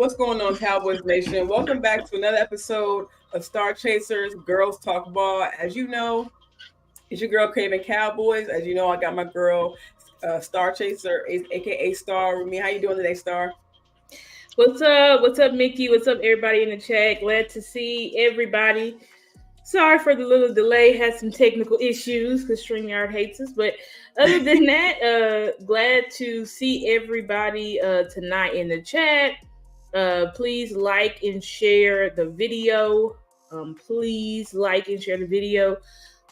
What's going on, Cowboys Nation? Welcome back to another episode of StarChasers Girls Talk Ball. As you know, it's your girl Cravin Cowboys. As you know, I got my girl StarChaser, aka Star, with me. How you doing today, Star? What's up? What's up, Mickey? What's up, everybody in the chat? Glad to see everybody. Sorry for the little delay. Had some technical issues because StreamYard hates us. But other than that, glad to see everybody tonight in the chat. Please like and share the video. Please like and share the video.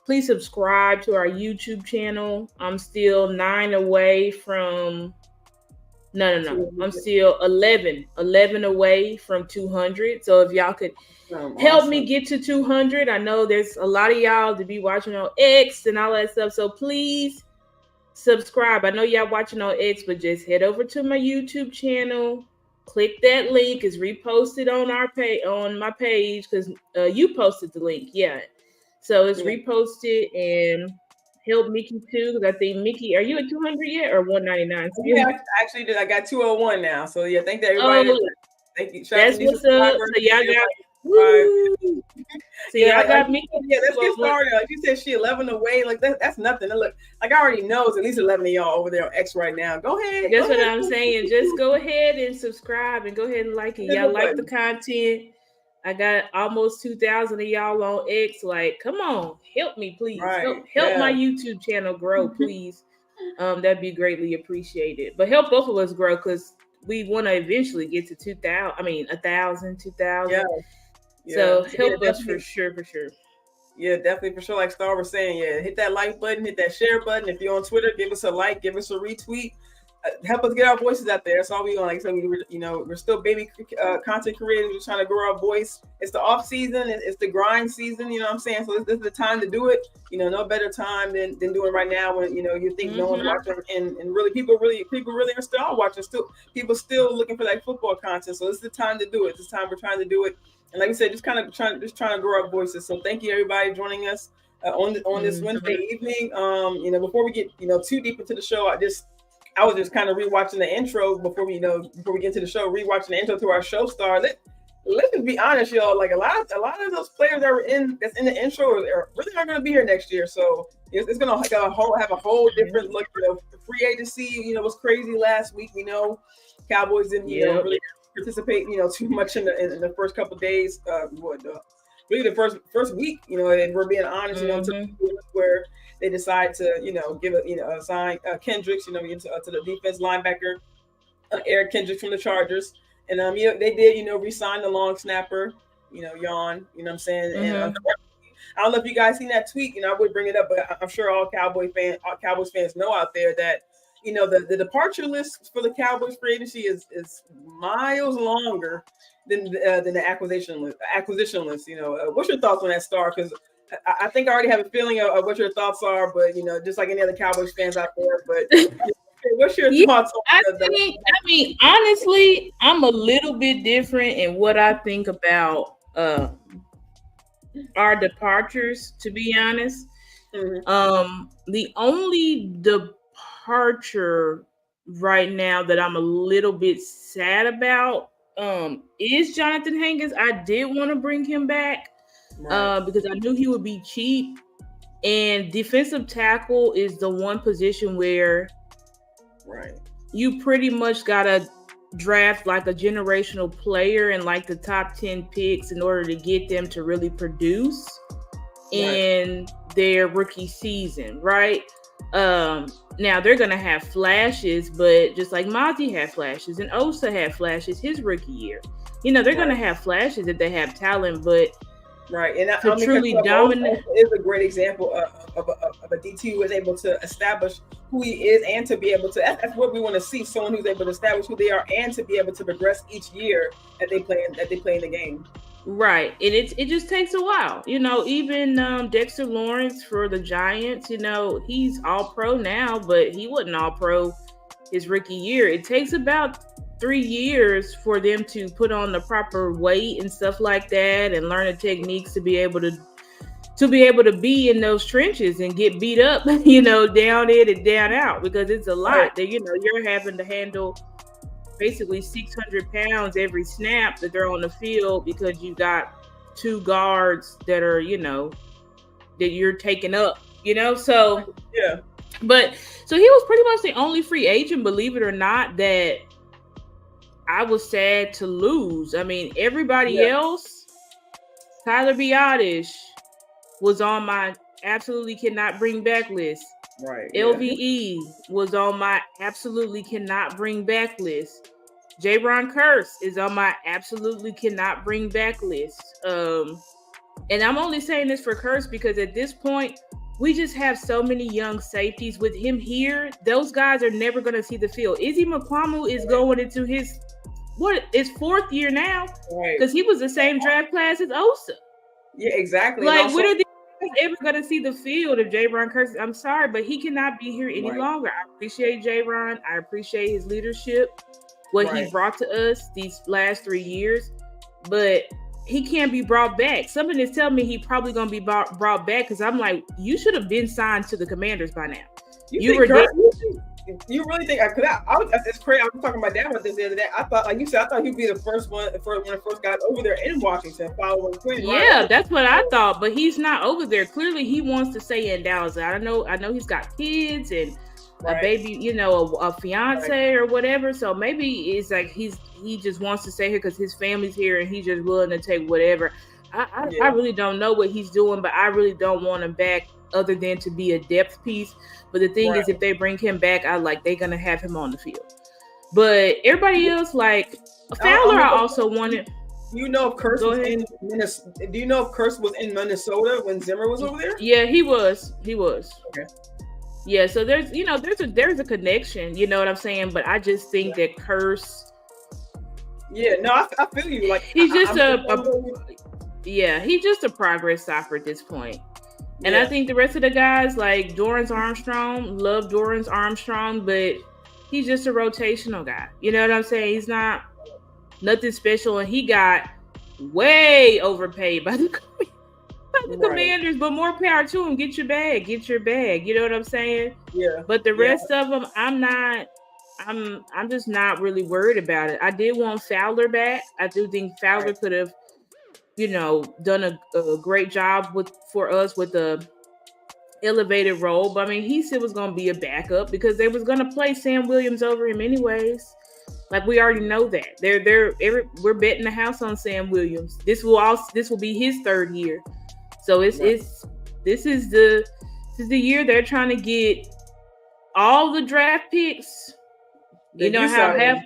Please subscribe to our YouTube channel. I'm still 9 away from... No. I'm still 11 away from 200. So if y'all could help me get to 200, I know there's a lot of y'all to be watching on X and all that stuff. So please subscribe. I know y'all watching on X, but just head over to my YouTube channel. Click that link. It's reposted on our on my page because you posted the link. Yeah. So it's reposted and help Mickey too, because I think Mickey, are you at 200 yet or 199? So yeah, I actually did. I got 201 now. So yeah, thank everybody. Thank you. That's what's up. So y'all got Mickey. Yeah, let's get started. Like you said, she 11 away. Like that's nothing. Look, like I already know it's at least 11 of y'all over there on X right now. Go ahead. That's what I'm saying. Just go ahead and subscribe and go ahead and like it. Y'all like the content. I got almost 2,000 of y'all on X. Like, come on, help me, please. Help my YouTube channel grow, please. That'd be greatly appreciated. But help both of us grow because we want to eventually get to 2,000. I mean, 1,000, 2,000. Yeah. So help us for sure. Yeah, definitely for sure. Like Star was saying, hit that like button, hit that share button. If you're on Twitter, give us a like, give us a retweet. Help us get our voices out there. That's all we want. Like I said, we're still baby content creators. We're trying to grow our voice. It's the off season. It's the grind season. You know what I'm saying? So this is the time to do it. No better time than doing right now when you think no one's watching, and really people really are still watching. People still looking for that football content. So this is the time to do it. This time we're trying to do it. And like I said, just trying to grow our voices. So thank you everybody joining us on this Wednesday evening. Before we get too deep into the show, I was just kind of rewatching the intro before we get into the show, rewatching the intro to our show Star. Let's just be honest, y'all. Like a lot of those players that's in the intro are really not going to be here next year. So it's going to have a whole different look. Free agency, was crazy last week. Cowboys didn't really participate, too much in the first couple of days. Really the first week, and we're being honest, where they decide to, give it, assign Kendricks, to the defense linebacker, Eric Kendricks from the Chargers. And, they did, re-sign the long snapper, Jan, you know what I'm saying? And I don't know if you guys seen that tweet, I would bring it up, but I'm sure all Cowboys fans know out there that, the departure list for the Cowboys free agency is miles longer than the acquisition list. What's your thoughts on that, Star? Because I think I already have a feeling of what your thoughts are, but just like any other Cowboys fans out there. But what's your thoughts on that? Honestly, I'm a little bit different in what I think about our departures. To be honest, the only departure right now that I'm a little bit sad about is Jonathan Hankins. I did want to bring him back. Because I knew he would be cheap, and defensive tackle is the one position where you pretty much gotta draft like a generational player and like the top 10 picks in order to get them to really produce in their rookie season, right? Now they're gonna have flashes, but just like Mozzie had flashes and Osa had flashes his rookie year, they're gonna have flashes if they have talent, but and truly dominant is a great example of a DT who is able to establish who he is and to be able to. That's what we want to see: someone who's able to establish who they are and to be able to progress each year that they play in the game. Right, and it just takes a while. Even Dexter Lawrence for the Giants. He's all pro now, but he wasn't all pro his rookie year. It takes about 3 years for them to put on the proper weight and stuff like that and learn the techniques to be able to be in those trenches and get beat up, down in and down out, because it's a lot that, you're having to handle basically 600 pounds every snap that they're on the field because you got two guards that are, that you're taking up, so yeah. But so he was pretty much the only free agent, believe it or not, that I was sad to lose. I mean, everybody else, Tyler Biotish was on my absolutely cannot bring back list. Right. LVE was on my absolutely cannot bring back list. J-Ron Curse is on my absolutely cannot bring back list. And I'm only saying this for Curse because at this point, we just have so many young safeties. With him here, those guys are never going to see the field. Izzy McQuamu is going into his fourth year now, because he was the same draft class as Osa. Yeah, exactly. Like, when are these guys ever going to see the field if J-Ron Curse? I'm sorry, but he cannot be here any longer. I appreciate J-Ron. I appreciate his leadership, what he brought to us these last 3 years, but he can't be brought back. Something is telling me he probably going to be brought back, because I'm like, you should have been signed to the Commanders by now. You really think? It's crazy. I was talking to my dad about this the other day. I thought, like you said, he'd be the first one of the first guys over there in Washington following Quinn. Yeah, that's what I thought. But he's not over there. Clearly, he wants to stay in Dallas. I know he's got kids and a baby, a fiance or whatever. So maybe it's like he just wants to stay here because his family's here and he's just willing to take whatever. I really don't know what he's doing, but I really don't want him back other than to be a depth piece. But the thing is, if they bring him back, they're going to have him on the field. But everybody else, like Fowler, I also wanted. Do you know if Curse was in Minnesota? Do you know if Curse was in Minnesota when Zimmer was over there? Yeah, he was. Okay. Yeah, so there's a connection, you know what I'm saying? But I just think that Curse. Yeah, no, I feel you. Like, he's just he's just a progress stopper at this point. And I think the rest of the guys, like Dorrance Armstrong, love Dorrance Armstrong, but he's just a rotational guy. You know what I'm saying? He's not nothing special, and he got way overpaid by the Commanders, but more power to him. Get your bag. You know what I'm saying? Yeah. But the rest of them, I'm just not really worried about it. I did want Fowler back. I do think Fowler could have, done a great job for us with the elevated role. But I mean, he said was going to be a backup because they was going to play Sam Williams over him anyways. Like, we already know that. We're betting the house on Sam Williams. This will be his third year. So this is the year they're trying to get all the draft picks. They're trying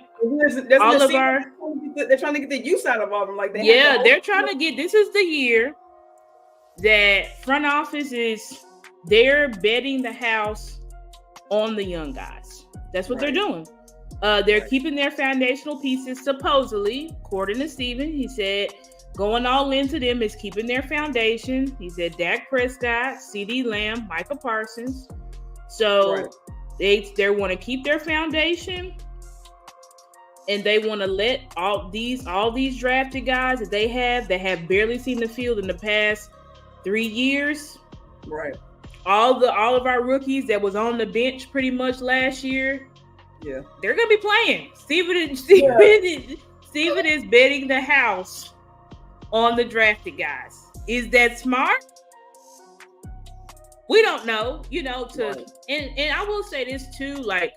to get the use out of all of them. Like they're trying to get. This is the year that front office they're betting the house on the young guys. That's what they're doing. They're keeping their foundational pieces, supposedly, according to Steven. He said going all into them is keeping their foundation. He said Dak Prescott, CeeDee Lamb, Micah Parsons. So they want to keep their foundation, and they want to let all these drafted guys that have barely seen the field in the past 3 years. Right. All of our rookies that was on the bench pretty much last year. Yeah. They're gonna be playing. Steven is betting the house on the drafted guys. Is that smart? We don't know, and I will say this too, like,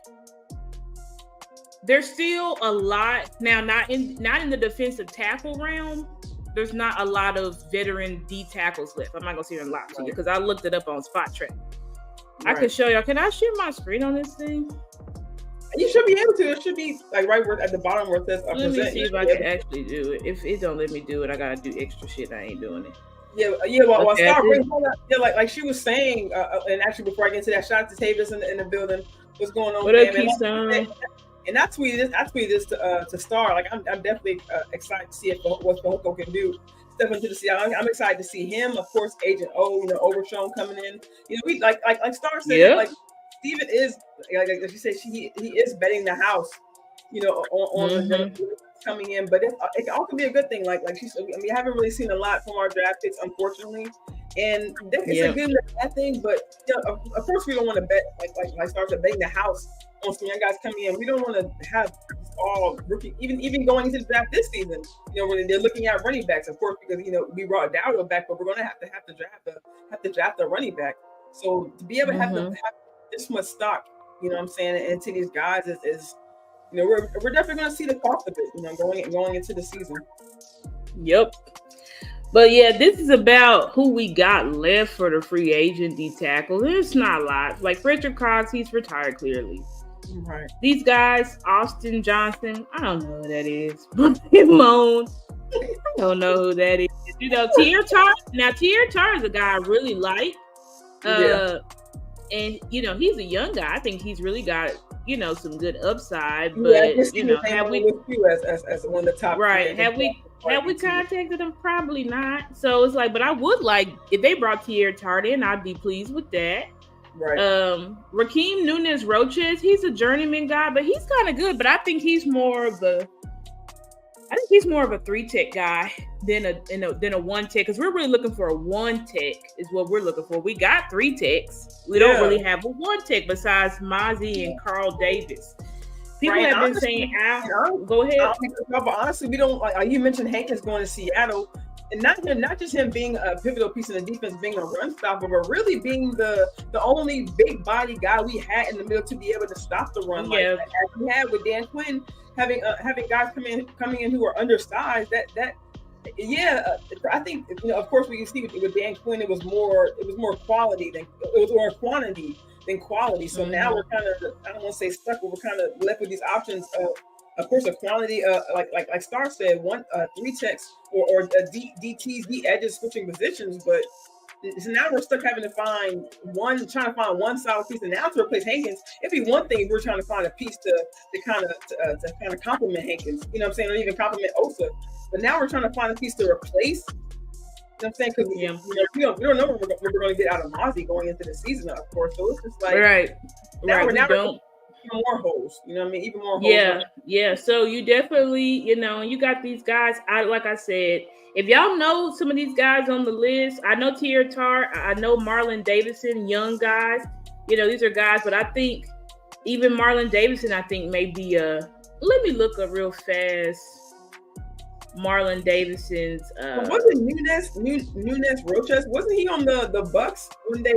there's still a lot now, not in the defensive tackle realm. There's not a lot of veteran D tackles left. I'm not gonna sit here and lie to you because I looked it up on Spot Track. I can show y'all. Can I share my screen on this thing? You should be able to. It should be like right where at the bottom where it says. Let me see if I can actually do it. If it don't let me do it, I gotta do extra shit. I ain't doing it. Yeah. Well, like she was saying, and actually before I get into that, shout out to Tavis in the building. What's going on? What up, Keystone? And I tweeted this to Star. Like, I'm definitely excited to see what Fehoko can do. Step into the Seattle. I'm excited to see him. Of course, Agent O, Overshown coming in. We like Star said, like Steven is like she said, he is betting the house. On the coming in, but it all can be a good thing. Like she said, we haven't really seen a lot from our draft picks, unfortunately. And it's a good bad thing, but of course we don't want to bet like Star said, betting the house on some young guys coming in. We don't want to have all rookie, even going into the draft this season. When they're looking at running backs, of course, because we brought Dowdle back, but we're going to have to draft a running back. So to be able to have this much stock, what I'm saying, into these guys is we're definitely going to see the cost of it, going into the season. Yep. But yeah, this is about who we got left for the free agent D tackles. It's not a lot. Like Richard Cox, he's retired clearly. Right. These guys, Austin Johnson, I don't know who that is. Moan, I don't know who that is. Tier Tar. Now, Tier Tar is a guy I really like. And he's a young guy. I think he's really got some good upside. But have we as one of the top? Right? Have we contacted them? Probably not. So it's like, but I would like if they brought Tier Tart in, I'd be pleased with that. Right. Raheem Nunez Roches, he's a journeyman guy, but he's kind of good. But I think he's more of a 3-tech guy than a 1-tech, because we're really looking for a 1-tech is what we're looking for. We got 3-techs. We don't really have a 1-tech besides Mozzie and Carl Davis. People have been saying, go ahead. But honestly, we don't like you mentioned Hankins going to Seattle, and not just him being a pivotal piece in the defense, being a run stopper, but really being the only big body guy we had in the middle to be able to stop the run. As we had with Dan Quinn, having guys coming in who are undersized. I think of course we can see with Dan Quinn it was more quality than it was more quantity than quality. So now we're kind of, I don't want to say stuck, but we're kind of left with these options of course, a quantity, like Star said, 3-techs or DTs, the edges switching positions. But so now we're stuck having to trying to find one solid piece. And now to replace Hankins, it'd be one thing if we're trying to find a piece to kind of complement Hankins. You know what I'm saying? Or even complement Osa. But now we're trying to find a piece to replace. You know what I'm saying? Because we don't know what we're going to get out of Mozzie going into the season, of course. So it's just like we don't. Even more holes, you know what I mean? Even more holes. Yeah. So you definitely, you got these guys. Like I said, if y'all know some of these guys on the list, I know Tier Tar, I know Marlon Davidson, young guys. These are guys, but I think even Marlon Davidson, I think may be let me look up real fast. Marlon Davidson's wasn't Nunez Roches, wasn't he on the Bucks when they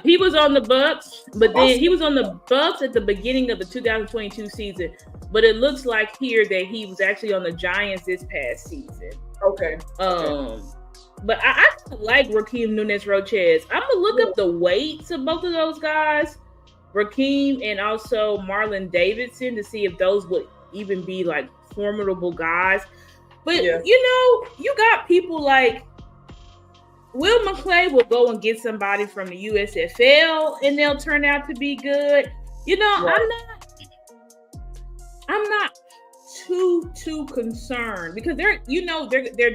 he was on the Bucks, but then he was on the Bucks at the beginning of the 2022 season, but it looks like here that he was actually on the Giants this past season. Okay. But I like Raheem Nunez Roches. I'm gonna look up the weights of both of those guys, Raheem and also Marlon Davidson, to see if those would even be like formidable guys. But, you got people like Will McClay will go and get somebody from the USFL and they'll turn out to be good. I'm not too concerned because they're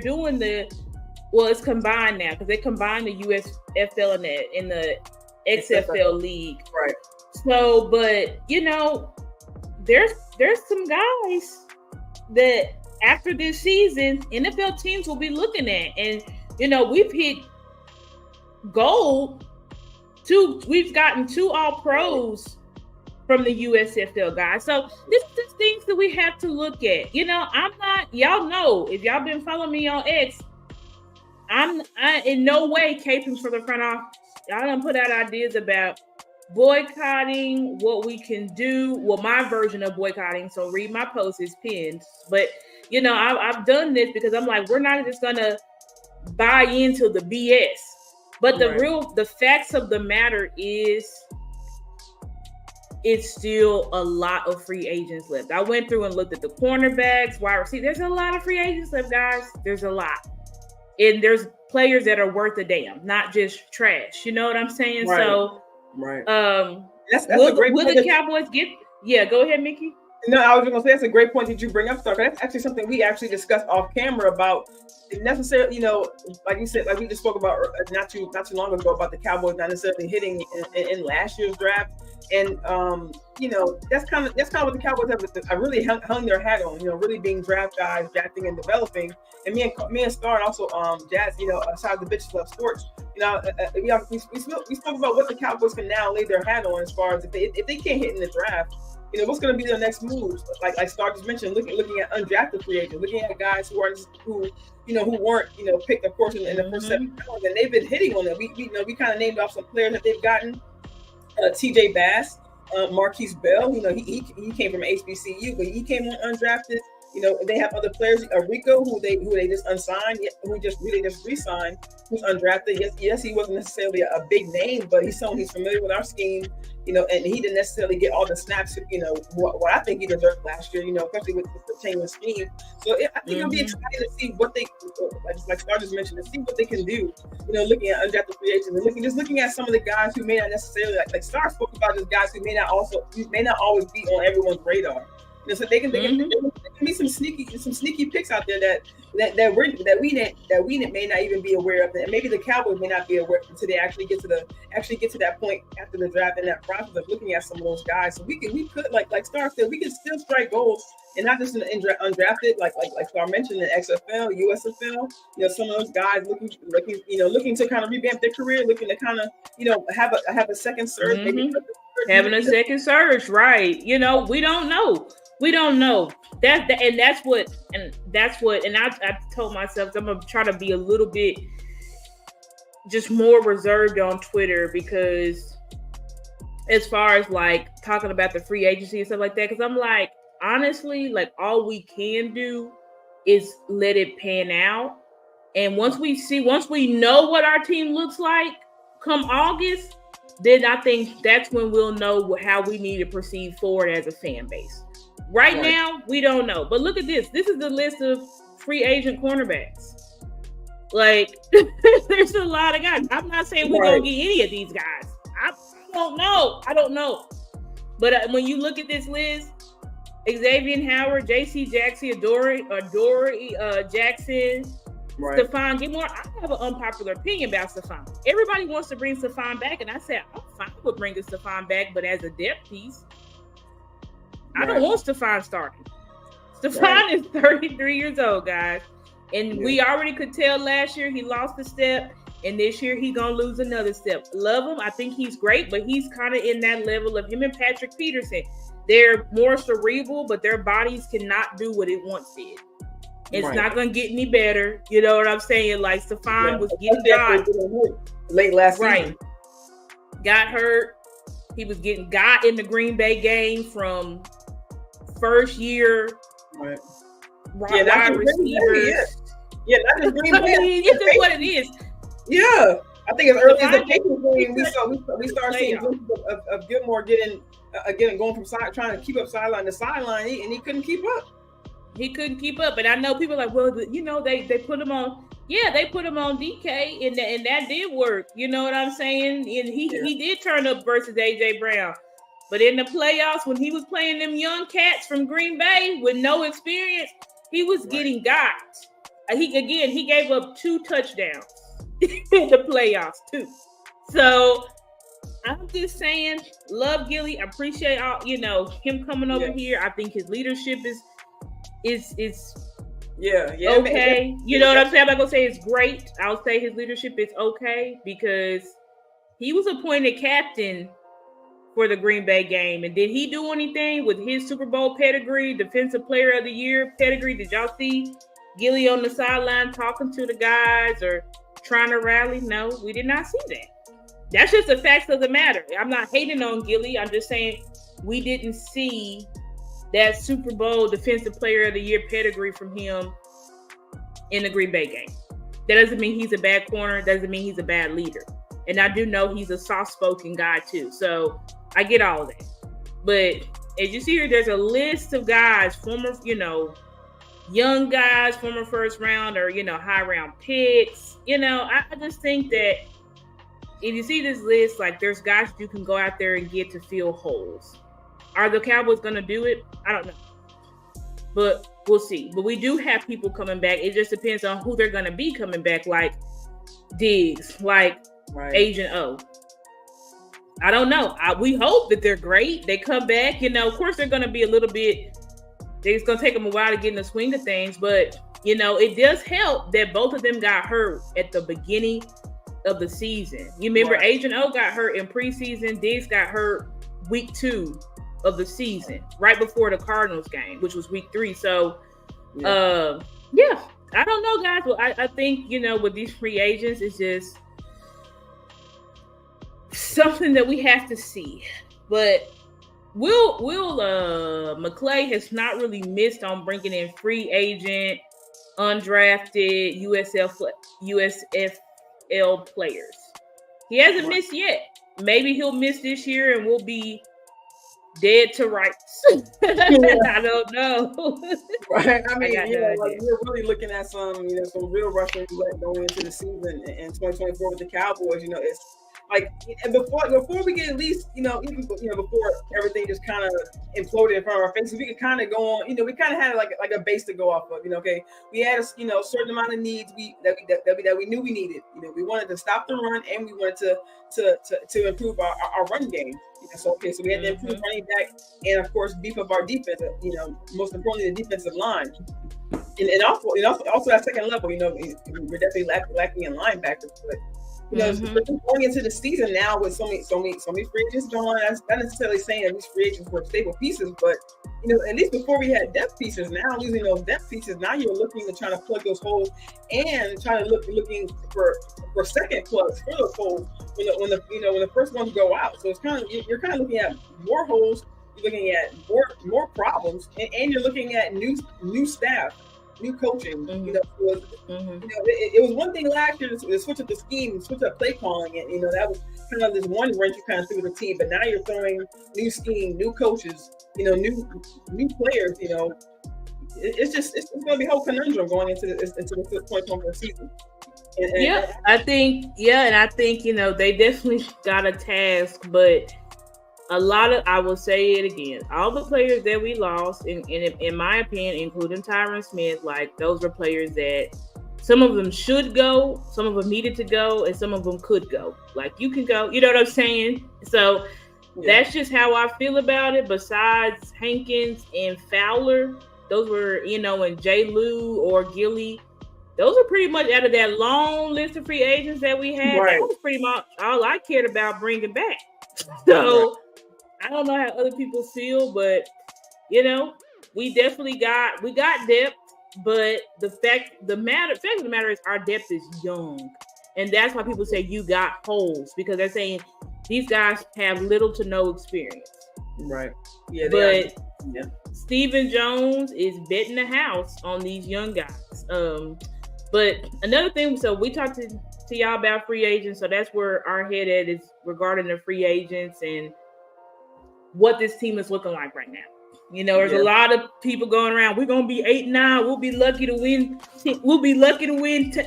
doing it's combined now because they combined the USFL and the XFL league. Right. So, but there's some guys that after this season, NFL teams will be looking at. And, we've hit gold. We've gotten 2 All-Pros from the USFL guys. So this is the things that we have to look at. Y'all know, if y'all been following me on X, I in no way caping for the front office. Y'all done put out ideas about boycotting, what we can do. Well, my version of boycotting, so read my post, is pinned. But I've done this because I'm like, we're not just gonna buy into the BS. But the facts of the matter is it's still a lot of free agents left. I went through and looked at the cornerbacks, wide receivers. There's a lot of free agents left, guys. There's a lot. And there's players that are worth a damn, not just trash. You know what I'm saying? Right. So that's will a great will point. the Cowboys get go ahead, Mickey. No, I was just gonna say that's a great point that you bring up, Star. That's actually something we actually discussed off camera about necessarily, like you said, like we just spoke about not too long ago about the Cowboys not necessarily hitting in last year's draft, and that's kind of what the Cowboys have really hung their hat on, really being draft guys, drafting and developing. And me and Star and also Jazz, aside the bitches love sports, we spoke about what the Cowboys can now lay their hat on as far as if they can't hit in the draft. what's going to be their next moves? Like Star just mentioned, looking at undrafted free agents, looking at guys who weren't picked, of course, in the first 7 rounds, and they've been hitting on it. We kind of named off some players that they've gotten. TJ Bass, Marquise Bell. He came from HBCU, but he came on undrafted. They have other players, Rico, who they just unsigned, who just re-signed, who's undrafted. Yes, he wasn't necessarily a big name, but he's someone who's familiar with our scheme, and he didn't necessarily get all the snaps, what I think he deserved last year, especially with the Taylor scheme. So I think it'll be exciting to see what they, like Star just mentioned, to see what they can do, looking at undrafted free agents and looking at some of the guys who may not necessarily, like Star spoke about, just guys who may not always be on everyone's radar. So there can be some sneaky picks out there that we may not even be aware of, and maybe the Cowboys may not be aware of until they actually get to that point after the draft and that process of looking at some of those guys. So we could like Star said, we can still strike goals, and not just in the undrafted, like Star mentioned, in XFL, USFL. Some of those guys looking to kind of revamp their career, looking to kind of have a second surge, maybe having a second surge, right? We don't know. We don't know that's what I told myself I'm gonna try to be a little bit just more reserved on Twitter, because as far as like talking about the free agency and stuff like that, because I'm like, honestly, like all we can do is let it pan out, and once we know what our team looks like come August, then I think that's when we'll know how we need to proceed forward as a fan base. Right now, we don't know. But look at this. This is the list of free agent cornerbacks. Like, there's a lot of guys. I'm not saying we're going to get any of these guys. I don't know. But when you look at this list, Xavier Howard, J.C. Jackson, Adoree Jackson, Stephon Gilmore. I have an unpopular opinion about Stephon. Everybody wants to bring Stephon back, and I said, I'm fine with bringing Stephon back, but as a depth piece, I don't want Stephon starting. Stephon is 33 years old, guys. And we already could tell last year he lost a step, and this year he's going to lose another step. Love him. I think he's great, but he's kind of in that level of him and Patrick Peterson. They're more cerebral, but their bodies cannot do what it once did. It's not going to get any better. You know what I'm saying? Like, Stephon was getting got late last season. Got hurt. He was getting got in the Green Bay game from first year wide receivers. Not just Green Bay. It's just what it is. Yeah, I think as early as the Patriots game, we started seeing of Gilmore getting going from trying to keep up sideline to sideline, and he couldn't keep up. He couldn't keep up, and I know people are like, well, they put him on. Yeah, they put him on DK, and that did work. You know what I'm saying? And he did turn up versus AJ Brown. But in the playoffs, when he was playing them young cats from Green Bay with no experience, he was getting got. He gave up 2 touchdowns in the playoffs too. So I'm just saying, love Gilly. I appreciate all him coming over here. I think his leadership is okay. You know what I'm saying? I'm not gonna say it's great. I'll say his leadership is okay, because he was appointed captain for the Green Bay game. And did he do anything with his Super Bowl pedigree, Defensive Player of the Year pedigree? Did y'all see Gilly on the sideline talking to the guys or trying to rally? No, we did not see that. That's just the facts of the matter. I'm not hating on Gilly. I'm just saying we didn't see that Super Bowl Defensive Player of the Year pedigree from him in the Green Bay game. That doesn't mean he's a bad corner. Doesn't mean he's a bad leader. And I do know he's a soft-spoken guy too. So I get all of that. But as you see here, there's a list of guys, former, young guys, former first round or, high round picks. I just think that if you see this list, like, there's guys you can go out there and get to fill holes. Are the Cowboys going to do it? I don't know. But we'll see. But we do have people coming back. It just depends on who they're going to be coming back, like Diggs, like Agent O. I don't know. We hope that they're great. They come back. Of course, they're going to be a little bit, it's going to take them a while to get in the swing of things. But, it does help that both of them got hurt at the beginning of the season. You remember Agent O got hurt in preseason. Diggs got hurt week 2 of the season, right before the Cardinals game, which was week 3. So, I don't know, guys. Well, I think, with these free agents, it's just something that we have to see. But Will McClay has not really missed on bringing in free agent, undrafted USFL players. He hasn't missed yet. Maybe he'll miss this year and we'll be dead to rights. I don't know. Right. I mean, we're really looking at some real Russian roulette going into the season in 2024 with the Cowboys. It's like, and before we get at least, even before everything just kind of imploded in front of our faces, we could kind of go on. We kind of had like a base to go off of. Okay, we had a certain amount of needs that we knew we needed. We wanted to stop the run, and we wanted to improve our run game. So we had to improve running back, and of course beef up our defense. Most importantly, the defensive line, and also at second level. We're definitely lacking in linebackers, but. Going into the season now with so many free agents going on, that's not necessarily saying that these free agents were stable pieces, but at least before we had depth pieces, now losing those depth pieces, now you're looking to try to plug those holes and trying to looking for second plugs for those holes when the first ones go out. So it's you're kind of looking at more holes, you're looking at more problems, and you're looking at new staff. New coaching, it was one thing last year to switch up the scheme, switch up play calling, and that was kind of this one wrench you kind of threw the team. But now you're throwing new scheme, new coaches, new players. It's going to be a whole conundrum going into the 2024 season. I think they definitely got a task, but. A lot of, I will say it again, all the players that we lost, in my opinion, including Tyron Smith, like those are players that some of them should go, some of them needed to go, and some of them could go. Like you can go, you know what I'm saying? So that's just how I feel about it. Besides Hankins and Fowler, those were, and J. Lou or Gilly, those are pretty much out of that long list of free agents that we had. Right. That was pretty much all I cared about bringing back. So. I don't know how other people feel, but we definitely got depth. But the fact of the matter is our depth is young, and that's why people say you got holes, because they're saying these guys have little to no experience. Right. Yeah. But Stephen Jones is betting the house on these young guys. But another thing, so we talked to y'all about free agents, so that's where our head at is regarding the free agents and what this team is looking like right now. There's a lot of people going around. We're gonna be 8-9. We'll be lucky to win.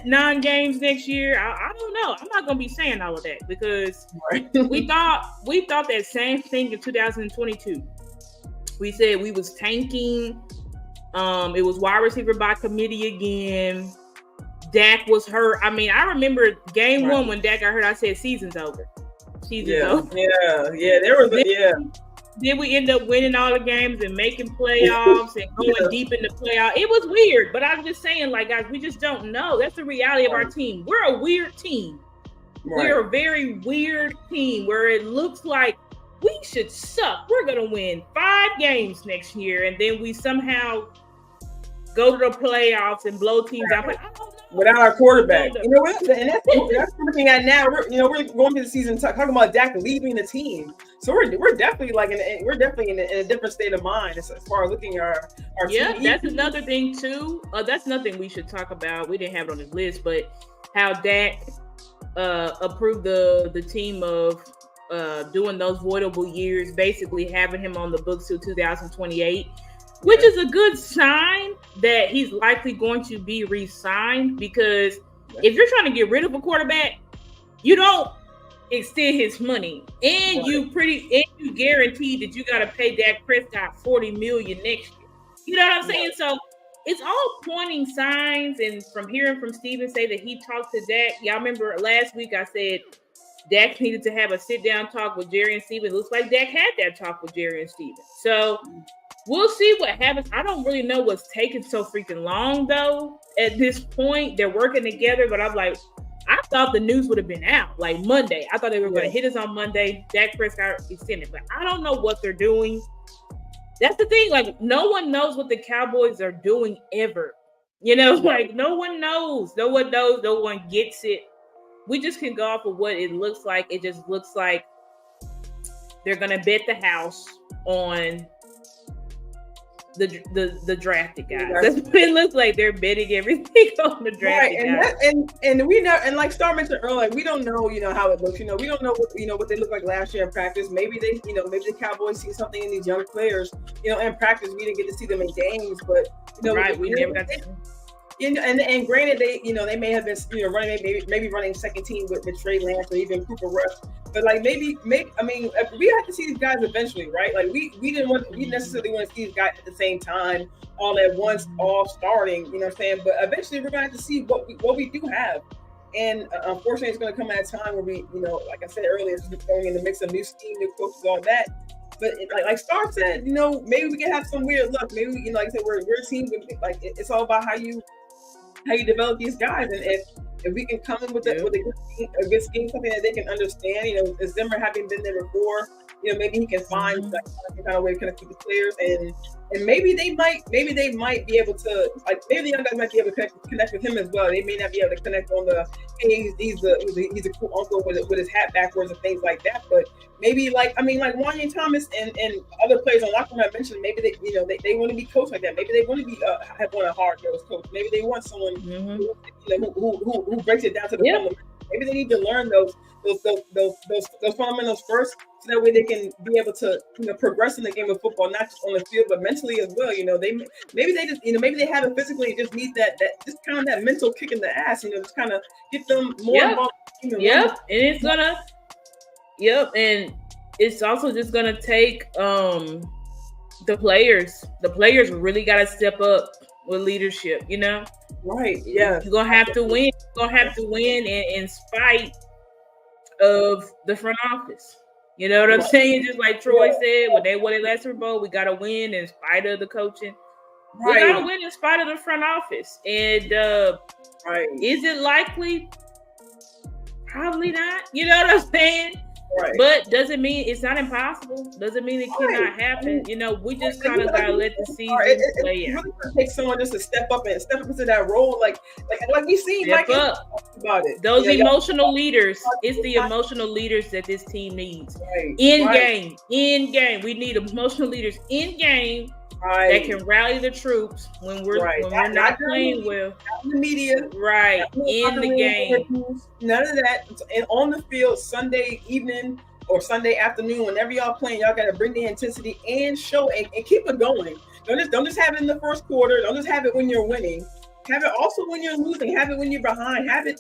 9 games next year. I don't know. I'm not gonna be saying all of that because we thought that same thing in 2022. We said we was tanking. It was wide receiver by committee again. Dak was hurt. I mean, I remember game 1 when Dak got hurt. I said season's over. Season's over. Then we end up winning all the games and making playoffs and going deep in the playoffs. It was weird, but I'm just saying, like, guys, we just don't know. That's the reality of our team. We're a weird team. Right. We're a very weird team where it looks like we should suck. We're going to win 5 games next year, and then we somehow go to the playoffs and blow teams out. But I don't know. Without our quarterback, and that's what we're looking at now. We're going through the season talking about Dak leaving the team, so we're definitely in a different state of mind as far as looking at our team. Yeah, that's another thing too. That's nothing we should talk about. We didn't have it on this list, but how Dak approved the team of doing those voidable years, basically having him on the books till 2028. Which is a good sign that he's likely going to be re-signed, because if you're trying to get rid of a quarterback, you don't extend his money, and you guarantee that you got to pay Dak Prescott $40 million next year. You know what I'm saying? So it's all pointing signs, and from hearing from Steven say that he talked to Dak. Y'all remember last week I said Dak needed to have a sit-down talk with Jerry and Steven. It looks like Dak had that talk with Jerry and Steven. So we'll see what happens. I don't really know what's taking so freaking long, though. At this point, they're working together, but I'm like, I thought the news would have been out like Monday. I thought they were going to hit us on Monday. Dak Prescott extended, but I don't know what they're doing. That's the thing. Like, no one knows what the Cowboys are doing ever. You know, like no one knows. No one knows. No one gets it. We just can go off of what it looks like. It just looks like they're going to bet the house on the drafted guys. That's what it looks like. They're betting everything on the drafted guys. And we know, and like Star mentioned earlier, we don't know, how it looks. We don't know what they look like last year in practice. Maybe maybe the Cowboys see something in these young players. In practice, we didn't get to see them in games, but we never got to. And granted, they may have been running maybe running second team with Trey Lance or even Cooper Rush, but like maybe I mean we have to see these guys eventually, right? Like we didn't necessarily want to see these guys at the same time all at once, all starting. You know what I'm saying? But eventually we're going to have to see what we do have, and unfortunately it's going to come at a time where we like I said earlier, it's going in the mix of new scheme, new coaches, all that. But like Star said, maybe we can have some weird luck. Maybe like I said, we're a team with, like it's all about how you develop these guys, and if we can come in with a good scheme, something that they can understand, Zimmer having been there before, maybe he can find some kind of way to connect with the players, and maybe they might be able to, like, maybe the young guys might be able to connect with him as well. They may not be able to connect on the, hey, he's a cool uncle with his hat backwards and things like that, but maybe like Wanya Thomas and other players on locker room I mentioned, maybe they want to be coached like that. Maybe they want to be have one a hard-nosed coach. Maybe they want someone who breaks it down to the fundamentals. Maybe they need to learn those fundamentals first, so that way they can be able to progress in the game of football, not just on the field but mentally as well. Maybe they have it physically and just need that just kind of that mental kick in the ass. Just kind of get them more involved. And it's also just gonna take the players. The players really got to step up with leadership. Right. Yeah. You're gonna have to win. You're gonna have to win in spite of the front office. You know what I'm saying? Just like Troy said, when they won the last Super Bowl, we gotta win in spite of the coaching. Right. We gotta win in spite of the front office. And is it likely? Probably not. You know what I'm saying? Right. But doesn't mean it's not impossible. Doesn't mean it cannot happen. We just kind of gotta let the season play out. It really takes someone just to step up into that role, like we see Mike about it. Those emotional leaders. It's the emotional leaders that this team needs. Right. In game, we need emotional leaders in game. Right. That can rally the troops when we're not playing well. Not in the media. Right. In the game. None of that. And on the field, Sunday evening or Sunday afternoon, whenever y'all playing, y'all got to bring the intensity and show and keep it going. Don't just have it in the first quarter. Don't just have it when you're winning. Have it also when you're losing. Have it when you're behind. Have it,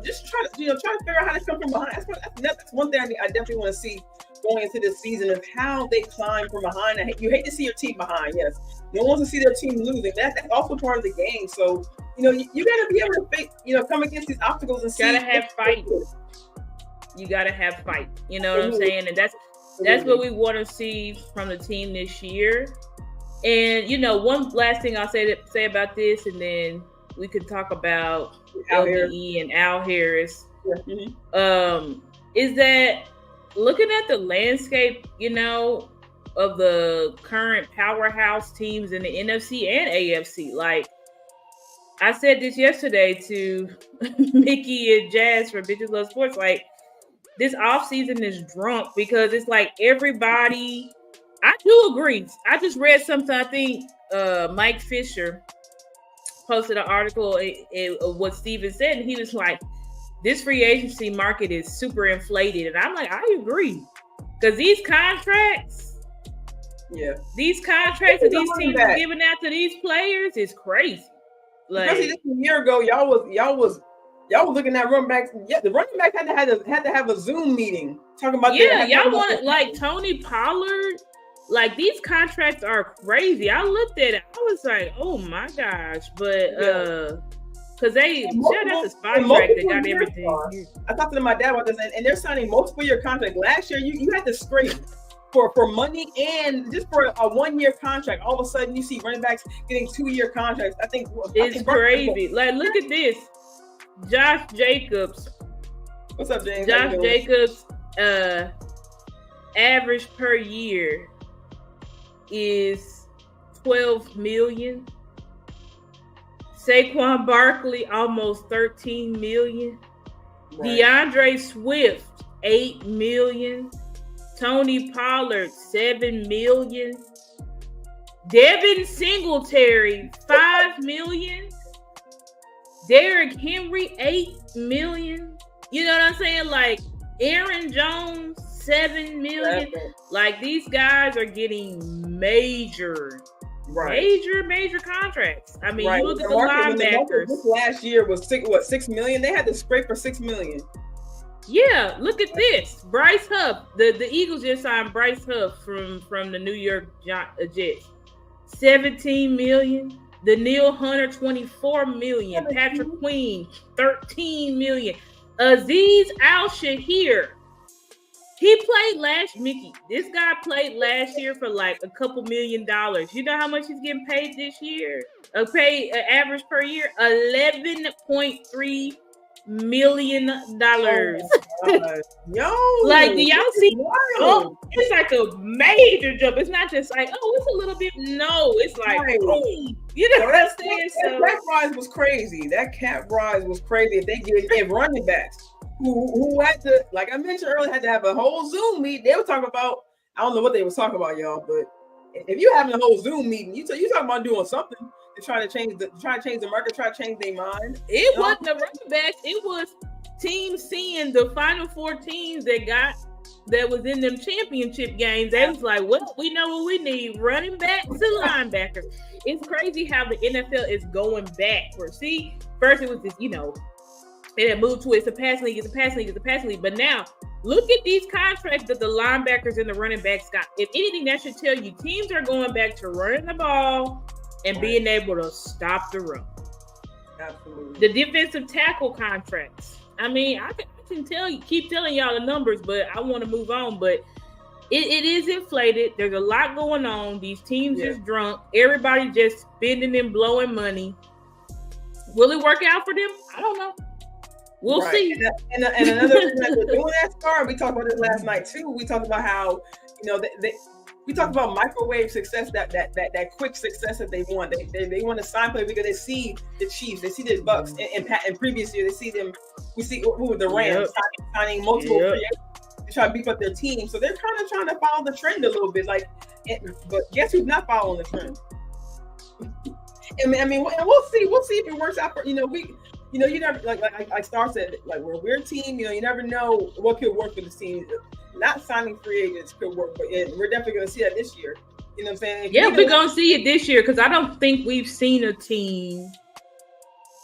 just try to figure out how to come from behind. That's one thing I definitely want to see going into this season, of how they climb from behind. You hate to see your team behind, yes. No one wants to see their team losing. That's also part of the game. So, you got to be able to face, come against these obstacles and see. You gotta have fight. You know what I'm saying? And that's what we want to see from the team this year. And one last thing I'll say about this, and then we can talk about LBE and Al Harris. Is that looking at the landscape, of the current powerhouse teams in the NFC and AFC. Like, I said this yesterday to Mickey and Jazz from Bitches Love Sports. Like, this offseason is drunk because it's like everybody. I do agree. I just read something. I think Mike Fisher posted an article of what Steven said, and he was like, this free agency market is super inflated. And I'm like, I agree. Because these contracts that these teams are giving out to these players is crazy. Like, especially just a year ago, y'all was looking at running backs. Yeah, the running back had to have a Zoom meeting talking about. Yeah, y'all wanted like Tony Pollard. Like, these contracts are crazy. I looked at it. I was like, oh my gosh. But because that's a spot track that got everything. I talked to my dad about this, and they're signing multiple year contracts. Last year, you had to scrape for money and just for a 1 year contract. All of a sudden, you see running backs getting 2 year contracts. It's crazy. Like, look at this. Josh Jacobs What's up, James? Josh Jacobs, average per year is $12 million. Saquon Barkley almost $13 million. Right. DeAndre Swift $8 million. Tony Pollard $7 million. Devin Singletary $5 million. Derrick Henry $8 million. You know what I'm saying? Like Aaron Jones $7 million. Like these guys are getting major contracts. I mean, you look at the linebackers. This last year was $6 million. They had to scrape for $6 million. Yeah, look at this. Bryce Huff. The Eagles just signed Bryce Huff from the New York Jets. $17 million. Daniil Hunter $24 million. Patrick Queen $13 million. Azeez Al-Shahir. He played this guy played last year for like a couple $1 million. You know how much he's getting paid this year? Average per year? $11.3 million. Yo, like, do y'all see? Oh, it's like a major jump. It's not just like, oh, it's a little bit. No, it's like, boom. You know what I'm saying? That rise was crazy. That cap rise was crazy. If they give running backs who had to, like I mentioned earlier, had to have a whole Zoom meet. They were talking about, I don't know what they were talking about, y'all, but if you having a whole Zoom meeting, you talking about doing something. They're trying to change the market, try to change their mind. It wasn't the running backs. It was teams seeing the final four teams that was in them championship games. They was like, well, we know what we need: running backs and linebackers. It's crazy how the NFL is going backwards. See, first it was this, they had moved to it's a passing league. But now, look at these contracts that the linebackers and the running backs got. If anything, that should tell you teams are going back to running the ball and being able to stop the run. Absolutely. The defensive tackle contracts. I mean, I can keep telling y'all the numbers, but I want to move on. But it is inflated. There's a lot going on. These teams just drunk. Everybody just spending and blowing money. Will it work out for them? I don't know. We'll see. And another thing that we're doing that Star, we talked about this last night too. We talked about how, we talked about microwave success, that quick success that they want. They want to sign players because they see the Chiefs, they see the Bucks. In previous years, they see them. We see who were the Rams signing multiple players to try to beef up their team. So they're kind of trying to follow the trend a little bit. But guess who's not following the trend? And I mean, and we'll see. We'll see if it works out for you never like Star said, like we're a team. You never know what could work for the team. Not signing free agents could work, but we're definitely going to see that this year. You know what I'm saying? We're going to see it this year because I don't think we've seen a team.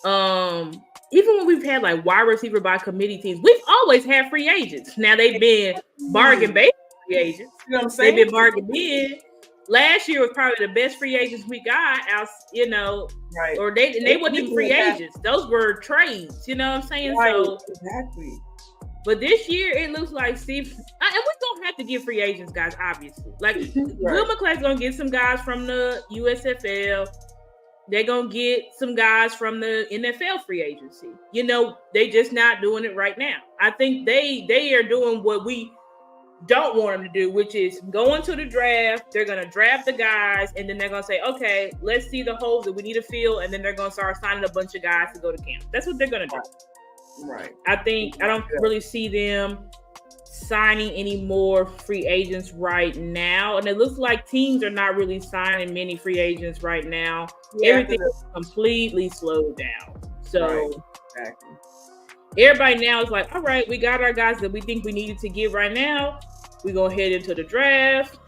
Even when we've had like wide receiver by committee teams, we've always had free agents. Now they've been bargain based free agents. You know what I'm saying? They've been bargain in. Last year was probably the best free agents we got. Right? Or they weren't even free agents; those were trades. You know what I'm saying? Right. So exactly. But this year it looks like and we're gonna have to get free agents, guys. Obviously, like Will McClay's gonna get some guys from the USFL. They're gonna get some guys from the NFL free agency. They just not doing it right now. I think they are doing what we don't want them to do, which is going to the draft. They're going to draft the guys, and then they're going to say, okay, let's see the holes that we need to fill, and then they're going to start signing a bunch of guys to go to camp. That's what they're going to do. Right. I don't really see them signing any more free agents right now, and it looks like teams are not really signing many free agents right now. Everything is completely slowed down. So exactly. Everybody now is like, all right, we got our guys that we think we needed to get right now. We're going to head into the draft.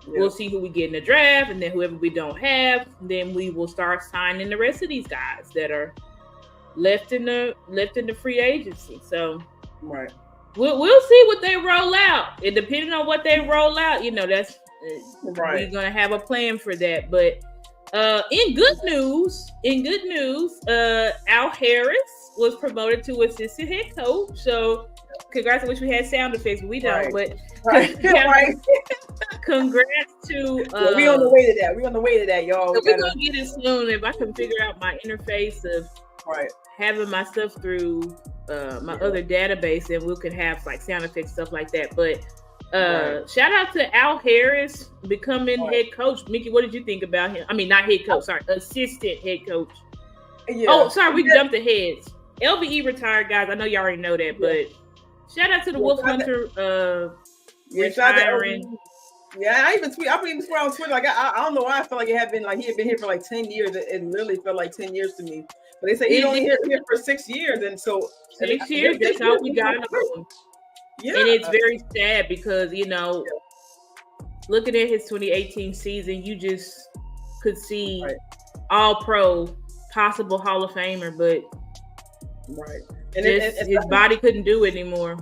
Yeah. We'll see who we get in the draft. And then whoever we don't have, then we will start signing the rest of these guys that are left in the free agency. So we'll see what they roll out. And depending on what they roll out, that's we're going to have a plan for that. But in good news, Al Harris was promoted to assistant head coach. So congrats. I wish we had sound effects, but we don't. But congrats to we on the way to that, y'all. We're gonna get it soon if I can figure out my interface of having my stuff through my other database, and we could have like sound effects, stuff like that. But shout out to Al Harris becoming head coach. Mickey, what did you think about him? I mean, not head coach, sorry, assistant head coach. Yeah. Oh, sorry, we jumped ahead. LVE retired, guys. I know y'all already know that, but shout out to the Wolf Hunter retiring. Yeah, I even tweet on Twitter. Like I don't know why I felt like it had been like he had been here for like 10 years. It literally felt like 10 years to me. But they say he's only here for 6 years, and so 6 years. That's how we got him. Yeah, and it's very sad because looking at his 2018 season, you just could see all pro, possible Hall of Famer, but and his body couldn't do it anymore.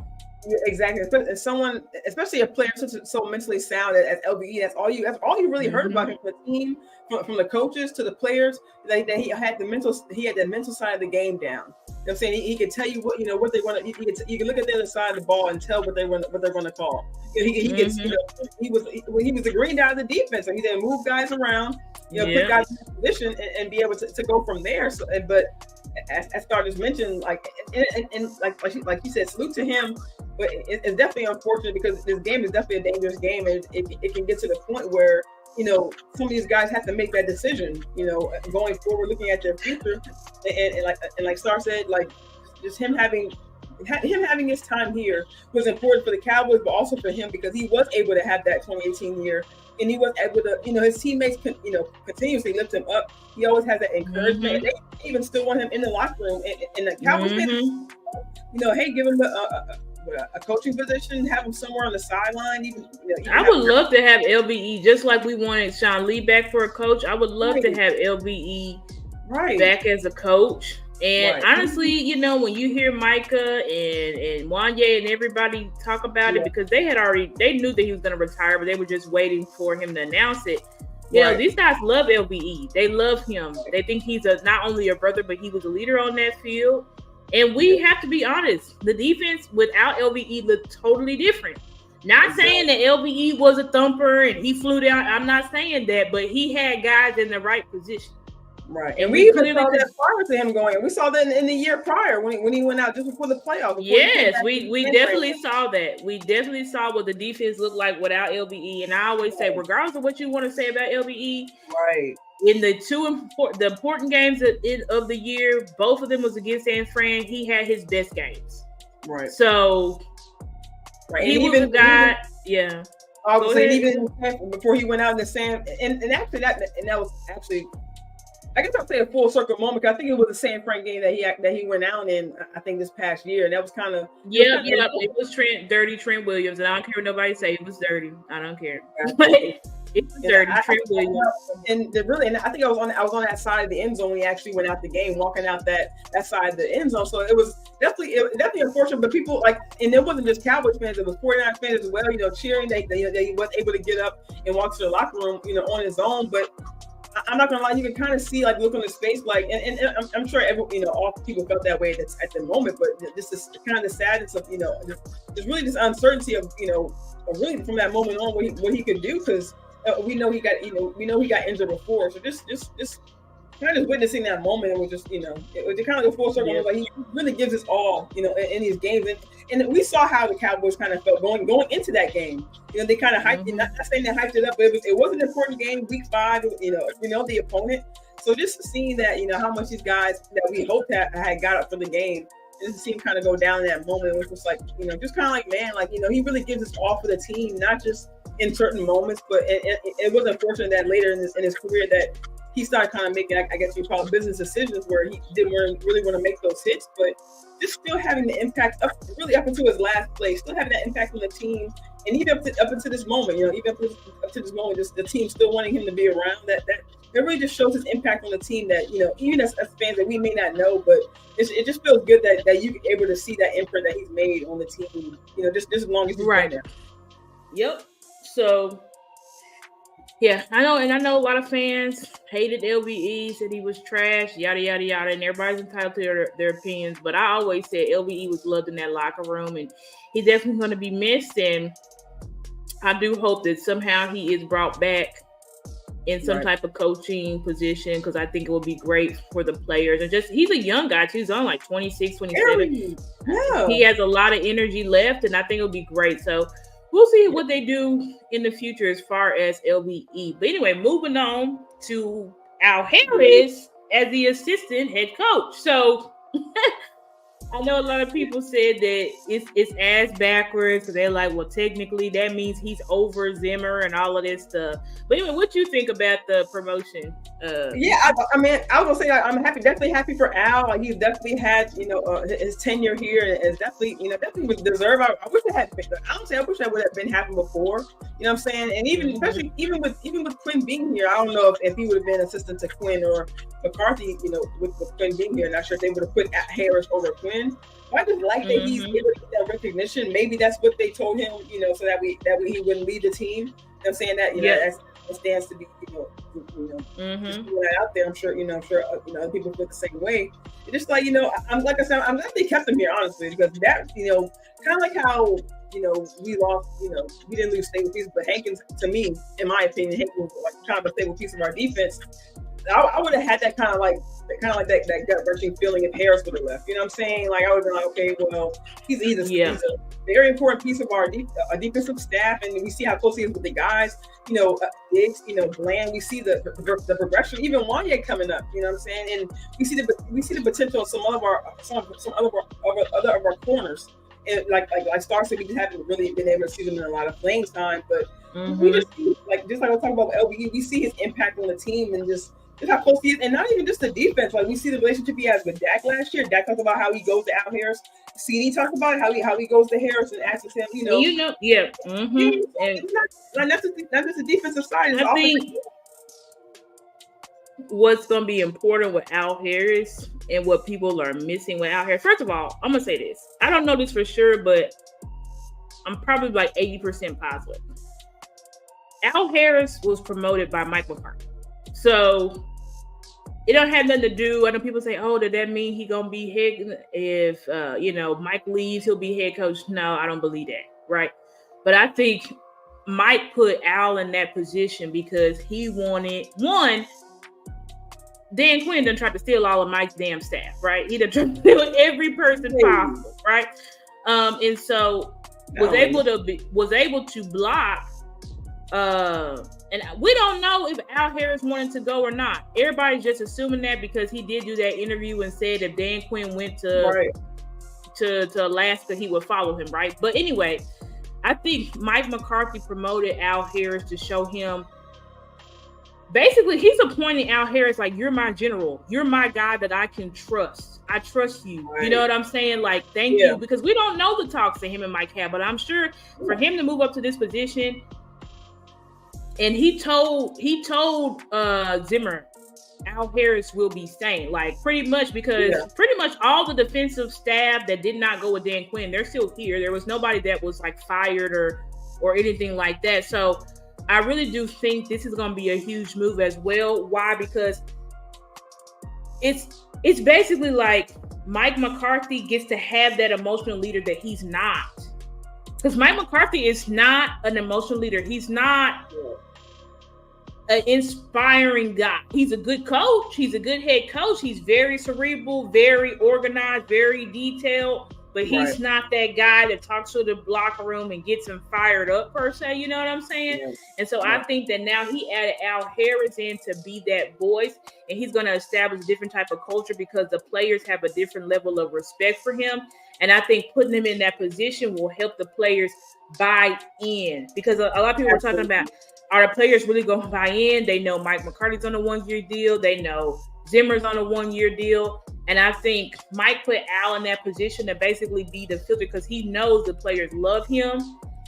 Yeah, exactly. Someone, especially a player so mentally sound as LVE, that's all you really heard about him from the team, from the coaches to the players. That he had the mental side of the game down. You know what I'm saying? He could tell you what they want to. You can look at the other side of the ball and tell what they're going to call. He was the green down of the defense, so he didn't move guys around. Put guys in position and be able to go from there. So, but as Star just mentioned, like you said, salute to him. But it's definitely unfortunate because this game is definitely a dangerous game, and it can get to the point where some of these guys have to make that decision. Going forward, looking at their future, and like Star said, like just him having his time here was important for the Cowboys, but also for him because he was able to have that 2018 year, and he was able to, his teammates continuously lift him up. He always has that encouragement. And they even still want him in the locker room, and the Cowboys, hey, give him a coaching position, have him somewhere on the sideline. Even I would love to have LVE, just like we wanted Sean Lee back for a coach. I would love to have LVE back as a coach. And honestly, when you hear Micah and Wanye and everybody talk about it, because they knew that he was going to retire, but they were just waiting for him to announce it. These guys love LVE. They love him. They think he's not only a brother, but he was a leader on that field. And we have to be honest, the defense without LVE looked totally different. Not saying that LVE was a thumper and he flew down. I'm not saying that, but he had guys in the right position. Right. And we even saw that prior to him going. We saw that in the year prior when he went out just before the playoffs. Yes, we definitely saw that. We definitely saw what the defense looked like without LVE. And I always say, regardless of what you want to say about LVE, in the the important games of the year, both of them was against San Fran. He had his best games. Right. So he was a guy. I was saying even before he went out in the San and after that, and that was actually, I guess I'll say a full circle moment because I think it was the San Fran game that he went out in. I think this past year, and that was kind of it was dirty Trent Williams, and I don't care what nobody say. It was dirty. I don't care. It was dirty Trent Williams. And I think I was on that side of the end zone when he actually went out the game, walking out that side of the end zone. So it was definitely unfortunate. But people and it wasn't just Cowboys fans; it was 49 fans as well. Cheering. They was able to get up and walk to the locker room, on his own, but. I'm not gonna lie, you can kind of see look on his face, and I'm sure all people felt that way at the moment, but this is kind of the sadness of there's really this uncertainty of really from that moment on what he could do because we know he got injured before, so just kind of witnessing that moment, it was just it was kind of the full circle. Like he really gives his all in these games, and we saw how the Cowboys kind of felt going into that game. They kind of hyped it, not saying they hyped it up, but it was an important game, week 5. The opponent. So just seeing that, how much these guys that we hoped had got up for the game, and just seeing kind of go down in that moment, it was just just kind of man, he really gives his all for the team, not just in certain moments, but it was unfortunate that later in his career that he started kind of making, I guess you call it business decisions where he didn't really want to make those hits, but just still having the impact up until his last play, still having that impact on the team. And even up until this moment, even up to this moment, just the team still wanting him to be around. That really just shows his impact on the team. That even as fans that we may not know, but it just feels good that you're able to see that imprint that he's made on the team. Just as long as he's right there. Yep. So. Yeah, I know a lot of fans hated LVE, said he was trash, yada, yada, yada, and everybody's entitled to their opinions, but I always said LVE was loved in that locker room, and he's definitely going to be missed, and I do hope that somehow he is brought back in some type of coaching position, because I think it would be great for the players. And just, he's a young guy too. He's on like 26, 27. Yeah. He has a lot of energy left, and I think it'll be great. So we'll see what they do in the future as far as LVE. But anyway, moving on to Al Harris as the assistant head coach. So I know a lot of people said that it's ass backwards. So they're like, well, technically that means he's over Zimmer and all of this stuff. But anyway, what you think about the promotion? I mean, I was gonna say I'm definitely happy for Al. He's definitely had, his tenure here is definitely, definitely would deserve. I wish it had been. Honestly, I wish that would have been happened before. You know what I'm saying? And especially with Quinn being here, I don't know if he would have been assistant to Quinn or McCarthy. with Quinn being here, not sure if they would have put Harris over Quinn. But I just like that he's able to get that recognition. Maybe that's what they told him, so that he wouldn't lead the team. I'm saying that, it stands to be, just putting that out there. I'm sure, other people feel the same way. It's just like, I'm glad they kept him here, honestly, because that, kind of like how, we lost, we didn't lose stable pieces, but Hankins, to me, in my opinion, Hankins was like kind of a stable piece of our defense. I would have had that kind of like that gut-wrenching feeling if Harris would have left. You know what I'm saying? Like, I would have been like, okay, well, he's a very important piece of our defensive staff, and we see how close he is with the guys. Diggs, Bland. We see the progression. Even Wanya coming up. You know what I'm saying? And we see the potential of some of our corners. And like Star said, we just haven't really been able to see them in a lot of playing time. But we just see, just like I was talking about with LBE, we see his impact on the team and just how close he is, and not even just the defense. Like, we see the relationship he has with Dak last year. Dak talked about how he goes to Al Harris. CD talked about how he goes to Harris and asks him, And not just the defensive side. I think what's going to be important with Al Harris and what people are missing with Al Harris. First of all, I'm going to say this. I don't know this for sure, but I'm probably like 80% positive. Al Harris was promoted by Mike McCarthy. So it don't have nothing to do. I know people say, "Oh, does that mean he gonna be head? If Mike leaves, he'll be head coach." No, I don't believe that. Right? But I think Mike put Al in that position because he wanted one. Dan Quinn done tried to steal all of Mike's damn staff. Right? He done tried to steal every person possible. Right? And so was able to block. And we don't know if Al Harris wanted to go or not. Everybody's just assuming that because he did do that interview and said if Dan Quinn went to Alaska, he would follow him, right? But anyway, I think Mike McCarthy promoted Al Harris to show him. Basically, he's appointing Al Harris like, you're my general. You're my guy that I can trust. I trust you. Right. You know what I'm saying? Like, thank you. Because we don't know the talks that him and Mike have, but I'm sure for him to move up to this position. And he told Zimmer, Al Harris will be staying, like pretty much because pretty much all the defensive staff that did not go with Dan Quinn, they're still here. There was nobody that was like fired or anything like that. So I really do think this is going to be a huge move as well. Why? Because it's basically like Mike McCarthy gets to have that emotional leader that he's not. Because Mike McCarthy is not an emotional leader. He's not an inspiring guy. He's a good coach. He's a good head coach. He's very cerebral, very organized, very detailed. But he's not that guy that talks to the locker room and gets him fired up per se. You know what I'm saying? Yes. And so I think that now he added Al Harris in to be that voice. And he's going to establish a different type of culture because the players have a different level of respect for him. And I think putting him in that position will help the players buy in. Because a lot of people are talking about, are the players really going to buy in? They know Mike McCarthy's on a 1-year deal. They know Zimmer's on a 1-year deal. And I think Mike put Al in that position to basically be the filter because he knows the players love him.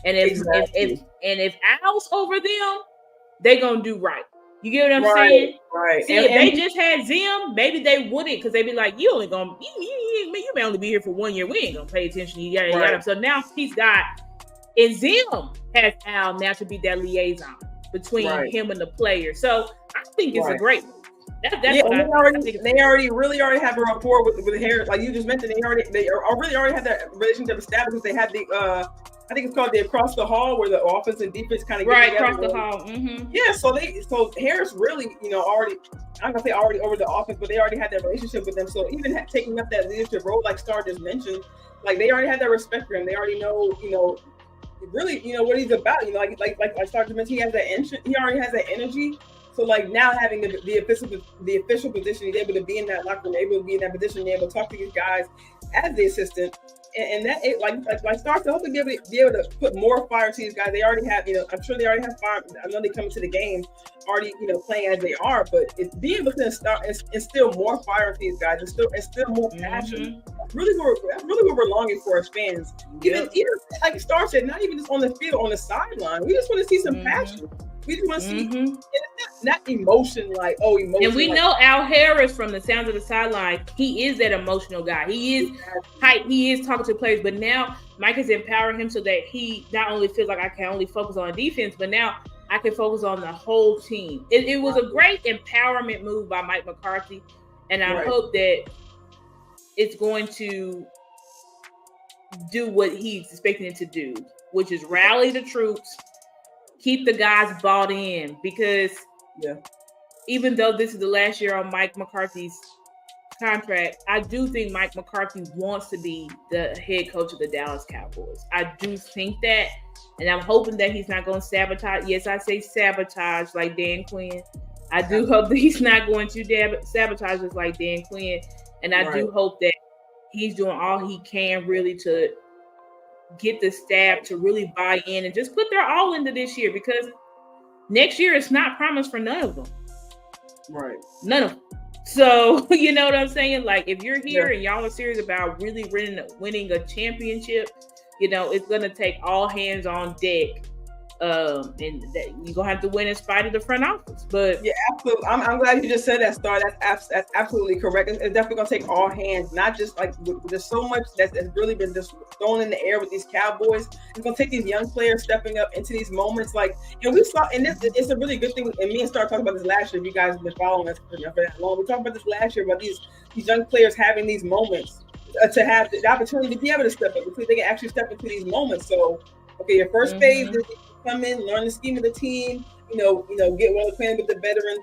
And if Al's over them, they're going to do right. You get what I'm saying? Right. See, if they just had Zim, maybe they wouldn't, because they'd be like, you may only be here for 1 year. We ain't gonna pay attention. Yada. So now he's got, and Zim has Al now to be that liaison between him and the player. So I think it's a great move. That's what they already have a rapport with Harris. Like you just mentioned, they already had that relationship established because they had the I think it's called the across the hall where the offense and defense kind of get together. Across the hall. Mm-hmm. Yeah, so Harris really, already, I'm gonna say already over the offense, but they already had that relationship with them. So even taking up that leadership role, like Star just mentioned, like they already had that respect for him. They already know, really, what he's about. Like Star just mentioned, he already has that energy. So like now having the official position, he's able to be in that locker room, able to be in that position, able to talk to these guys as the assistant. And that like Star to hopefully be able to put more fire to these guys. They already have, I'm sure they already have fire. I know they come into the game already, playing as they are, but it's being able to instill more fire to these guys, instill more passion. That's really what we're longing for as fans. Even like Star said, not even just on the field, on the sideline. We just want to see some passion. We just want to see not emotion like emotion. And we know Al Harris from the sounds of the sideline. He is that emotional guy. He is hype. He is talking to players. But now Mike is empowering him so that he not only feels like I can only focus on defense, but now I can focus on the whole team. It was a great empowerment move by Mike McCarthy, and I hope that it's going to do what he's expecting it to do, which is rally the troops. Keep the guys bought in because even though this is the last year on Mike McCarthy's contract, I do think Mike McCarthy wants to be the head coach of the Dallas Cowboys. I do think that, and I'm hoping that he's not going to sabotage. Yes, I say sabotage like Dan Quinn. I do hope that he's not going to sabotage us like Dan Quinn, and I do hope that he's doing all he can really to get the staff to really buy in and just put their all into this year, because next year it's not promised for none of them. Right. None of them. So, you know what I'm saying? Like, if you're here and y'all are serious about really winning a championship, it's going to take all hands on deck. And that you're going to have to win in spite of the front office. But yeah, absolutely. I'm glad you just said that, Star. That's absolutely correct. It's definitely going to take all hands, not just like there's so much that's really been just thrown in the air with these Cowboys. It's going to take these young players stepping up into these moments. Like, and we saw, and it's a really good thing. And me and Star talked about this last year. If you guys have been following us for that long, we talked about this last year about these young players having these moments to have the opportunity to be able to step up, because they can actually step into these moments. So, okay, your first phase is come in, learn the scheme of the team, get well acquainted with the veterans,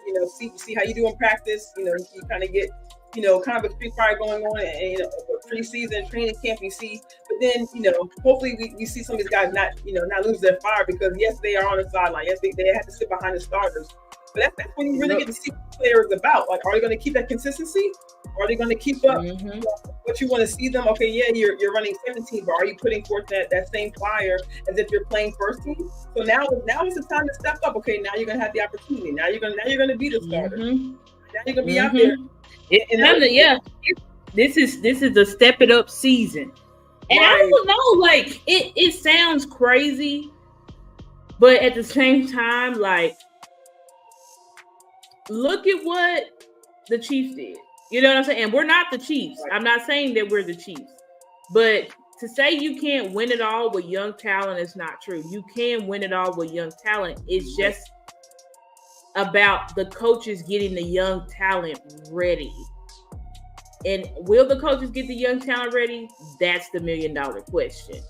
see how you do in practice, you kind of get, kind of a street fire going on and preseason training camp you see, but then, hopefully we see some of these guys not lose their fire, because yes, they are on the sideline. Yes, they have to sit behind the starters, but that's when you really get to see what the player is about. Like, are they going to keep that consistency? Are they going to keep up what you want to see them? Okay, yeah, you're running 17, but are you putting forth that same fire as if you're playing first team? So now is the time to step up. Okay, now you're going to have the opportunity. Now you're going to be the starter. Now you're going to be out there. This is the step it up season. And I don't know, like it sounds crazy, but at the same time, like, look at what the Chiefs did. You know what I'm saying? And we're not the Chiefs. I'm not saying that we're the Chiefs. But to say you can't win it all with young talent is not true. You can win it all with young talent. It's just about the coaches getting the young talent ready. And will the coaches get the young talent ready? That's the $1 million question.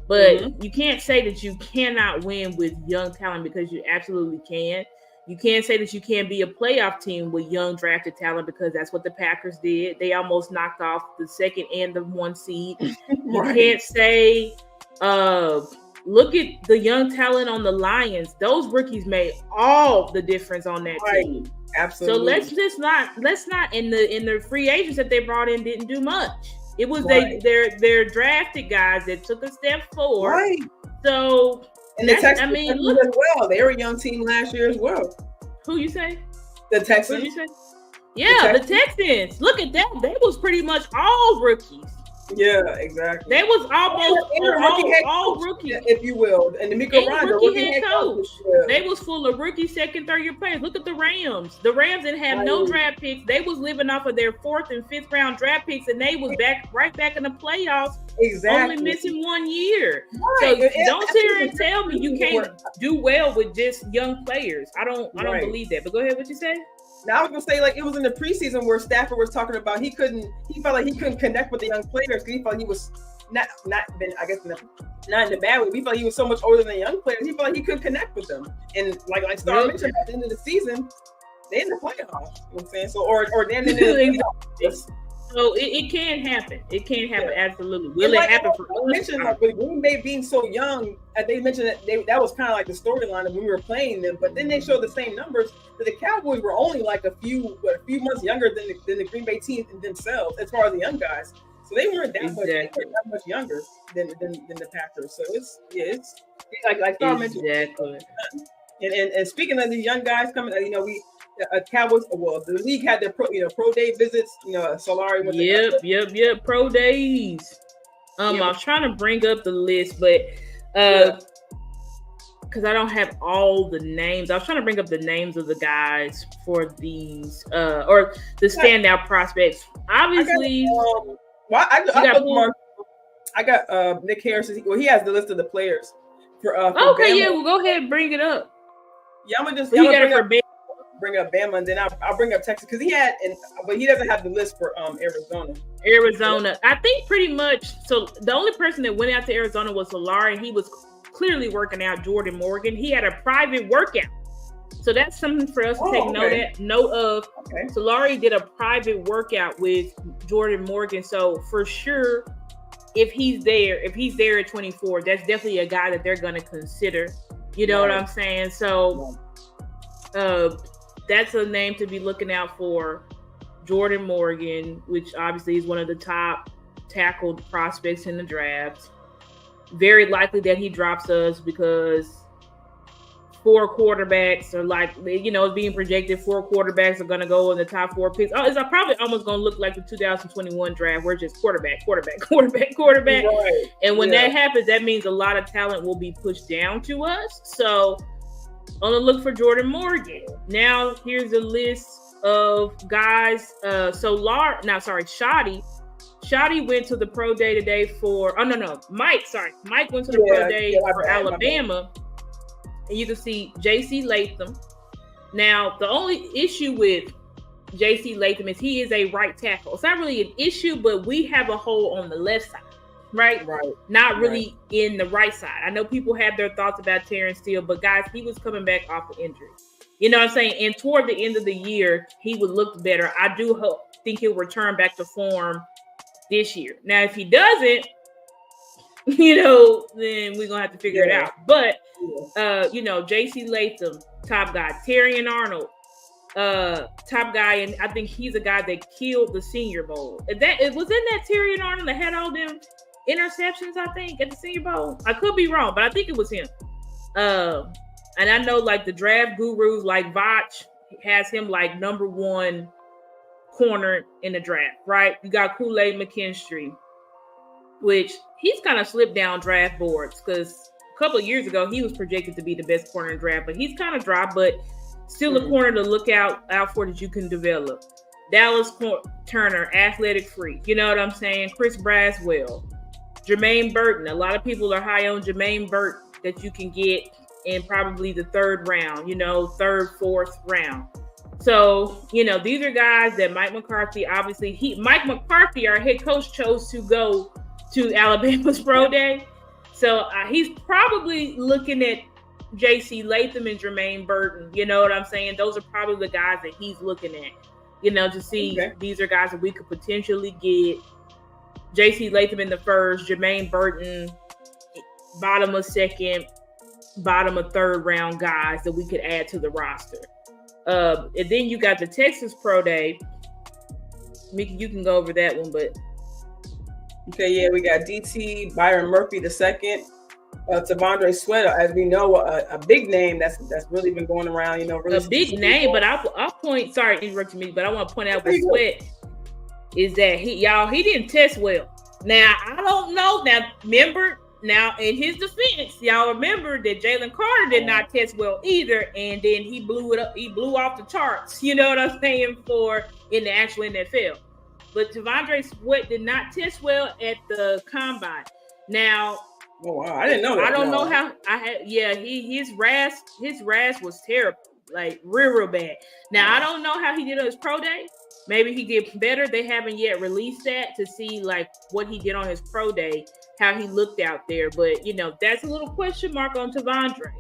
But you can't say that you cannot win with young talent, because you absolutely can. You can't say that you can't be a playoff team with young drafted talent, because that's what the Packers did. They almost knocked off the 2nd and the 1 seed. You can't say, look at the young talent on the Lions. Those rookies made all the difference on that team. Absolutely. So let's not in the free agents that they brought in didn't do much. It was their drafted guys that took a step forward. Right. So. And the Texans, look as well. They were a young team last year as well. Who you say? The Texans. Who you say? Yeah, the Texans. Look at that. They was pretty much all rookies. Yeah, exactly. They was almost all rookies, if you will. And the rookie head coach. They was full of rookie, second, third year players. Look at the Rams. The Rams didn't have no draft picks. They was living off of their 4th and 5th round draft picks, and they was right back in the playoffs. Exactly. Only missing 1 year. Right. So don't sit here and tell me you can't do well with just young players. I don't believe that. But go ahead, what you say? Now I was gonna say like it was in the preseason where Stafford was talking about he felt like he couldn't connect with the young players because he felt he was not in the bad way. He felt he was so much older than the young players. He felt like he couldn't connect with them. And like Star mentioned, at the end of the season, they in the playoffs. You know what I'm saying? So or then in the playoffs. So it can happen. It can happen, absolutely. Will it happen for us? Mentioned, like, with Green Bay being so young, they mentioned that was kind of like the storyline when we were playing them. But then they showed the same numbers that the Cowboys were only like a few months younger than the Green Bay team themselves as far as the young guys. So they weren't that much younger than the Packers. So it's like Star mentioned. Exactly. And speaking of these young guys coming, Cowboys. Well, the league had their pro day visits. Solari went. Yep. Pro days. I was trying to bring up the list, but because I don't have all the names, I was trying to bring up the names of the guys for these or the standout prospects. Obviously, I got Nick Harris. Well, he has the list of the players. For okay, Bama. yeah, well, go ahead and bring it up. Yeah, I'm gonna just. Bring up Bama, and then I'll bring up Texas because but he doesn't have the list for Arizona. I think pretty much. So the only person that went out to Arizona was Solari, and he was clearly working out Jordan Morgan. He had a private workout, so that's something for us to take note of. Okay. Solari did a private workout with Jordan Morgan, so for sure, if he's there at 24, that's definitely a guy that they're going to consider. You know what I'm saying? So. That's a name to be looking out for. Jordan Morgan, which obviously is one of the top tackled prospects in the draft. Very likely that he drops us because 4 quarterbacks are it's being projected 4 quarterbacks are going to go in the top 4 picks. Oh, it's probably almost going to look like the 2021 draft. We're just quarterback. Right. And when that happens, that means a lot of talent will be pushed down to us. So on the look for Jordan Morgan. Now here's a list of guys. Shotty. Shotty went to the pro day today Mike went to the pro day for Alabama. And you can see J.C. Latham. Now, the only issue with J.C. Latham is he is a right tackle. It's not really an issue, but we have a hole on the left side. Right. Not really in the right side. I know people have their thoughts about Terrence Steele, but guys, he was coming back off of injury. You know what I'm saying? And toward the end of the year, he would look better. I do think he'll return back to form this year. Now, if he doesn't, then we're gonna have to figure it out. But J.C. Latham, top guy, Terrion Arnold, top guy, and I think he's a guy that killed the Senior Bowl. It was in that Terrion Arnold that had all them interceptions, I think, at the Senior Bowl. I could be wrong, but I think it was him. And I know like the draft gurus like Vach has him like number 1 corner in the draft, right? You got Kool-Aid McKinstry, which he's kind of slipped down draft boards because a couple of years ago he was projected to be the best corner in the draft, but he's kind of dropped, but still a corner to look out for that you can develop. Dallas Turner, athletic freak. You know what I'm saying? Chris Braswell. Jermaine Burton. A lot of people are high on Jermaine Burton that you can get in probably the 3rd round, 3rd, 4th round. So, these are guys that Mike McCarthy, Mike McCarthy, our head coach, chose to go to Alabama's pro day. So he's probably looking at J.C. Latham and Jermaine Burton. You know what I'm saying? Those are probably the guys that he's looking at, to see these are guys that we could potentially get. J.C. Latham in the 1st, Jermaine Burton, bottom of 2nd, bottom of 3rd round guys that we could add to the roster. And then you got the Texas Pro Day. Mickey, you can go over that one, but. Okay, we got DT, Byron Murphy the 2nd, T'Vondre Sweat, as we know, a big name that's really been going around, really a big name, but I'll point, sorry to interrupt me, but I want to point out with Sweat is that he didn't test well. Now, I don't know. Now, in his defense, y'all remember that Jalen Carter did not test well either, and then he blew it up. He blew off the charts. You know what I'm saying? In the actual NFL. But T'Vondre Sweat did not test well at the combine. Now, oh wow, I didn't know that. I don't know how. His RAS was terrible. like real bad. Now I don't know how he did on his pro day. Maybe he did better. They haven't yet released that to see like what he did on his pro day, how he looked out there. But that's a little question mark on Tavondre.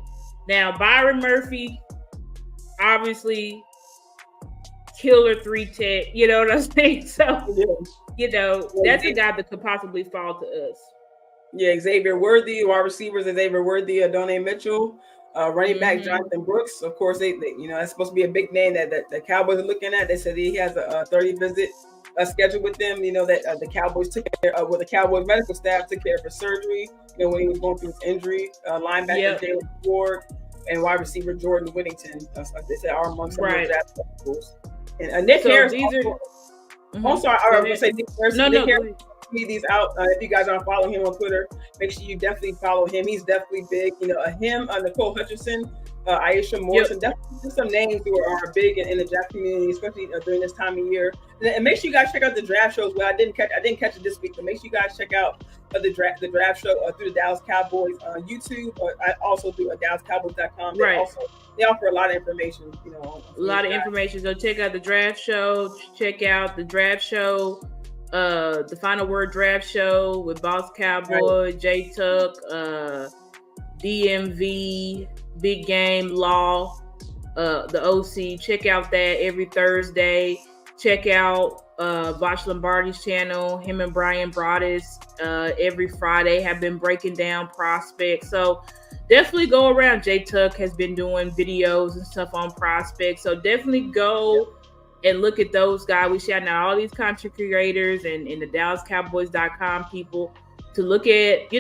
Now Byron Murphy, obviously, killer 3-tech. You know what I'm saying? So that's a guy that could possibly fall to us. Yeah, Xavier Worthy, wide receivers, Xavier Worthy, Adonai Mitchell, running back Jonathan Brooks. Of course, they that's supposed to be a big name that the Cowboys are looking at. They said he has a 30-visit schedule with them. That the Cowboys took care of, the Cowboys medical staff took care of his surgery. When he was going through his injury, linebacker Jalen Ward and wide receiver Jordan Whittington. They said are among some of the draft schedules. And Nick Harris. These are. I'm sorry, I was going to say Nick Harris. Nick Harris. Tweet these out. If you guys aren't following him on Twitter, make sure you definitely follow him. He's definitely big. Him, Nicole Hutchinson, Aisha Morrison, definitely some names who are big in the draft community, especially during this time of year. And make sure you guys check out the draft shows. Well, I didn't catch it this week, but make sure you guys check out the draft show through the Dallas Cowboys YouTube, or also through DallasCowboys.com. They offer a lot of information. A lot of information. So check out the draft show. Check out the draft show. The Final Word Draft Show with Boss Cowboy, J Tuck, DMV, Big Game Law, the OC. Check out that every Thursday. Check out Vosh Lombardi's channel. Him and Brian Broaddus every Friday have been breaking down prospects. So definitely go around. J Tuck has been doing videos and stuff on prospects. So definitely go and look at those guys. We shout out all these content creators and the DallasCowboys.com people to look at,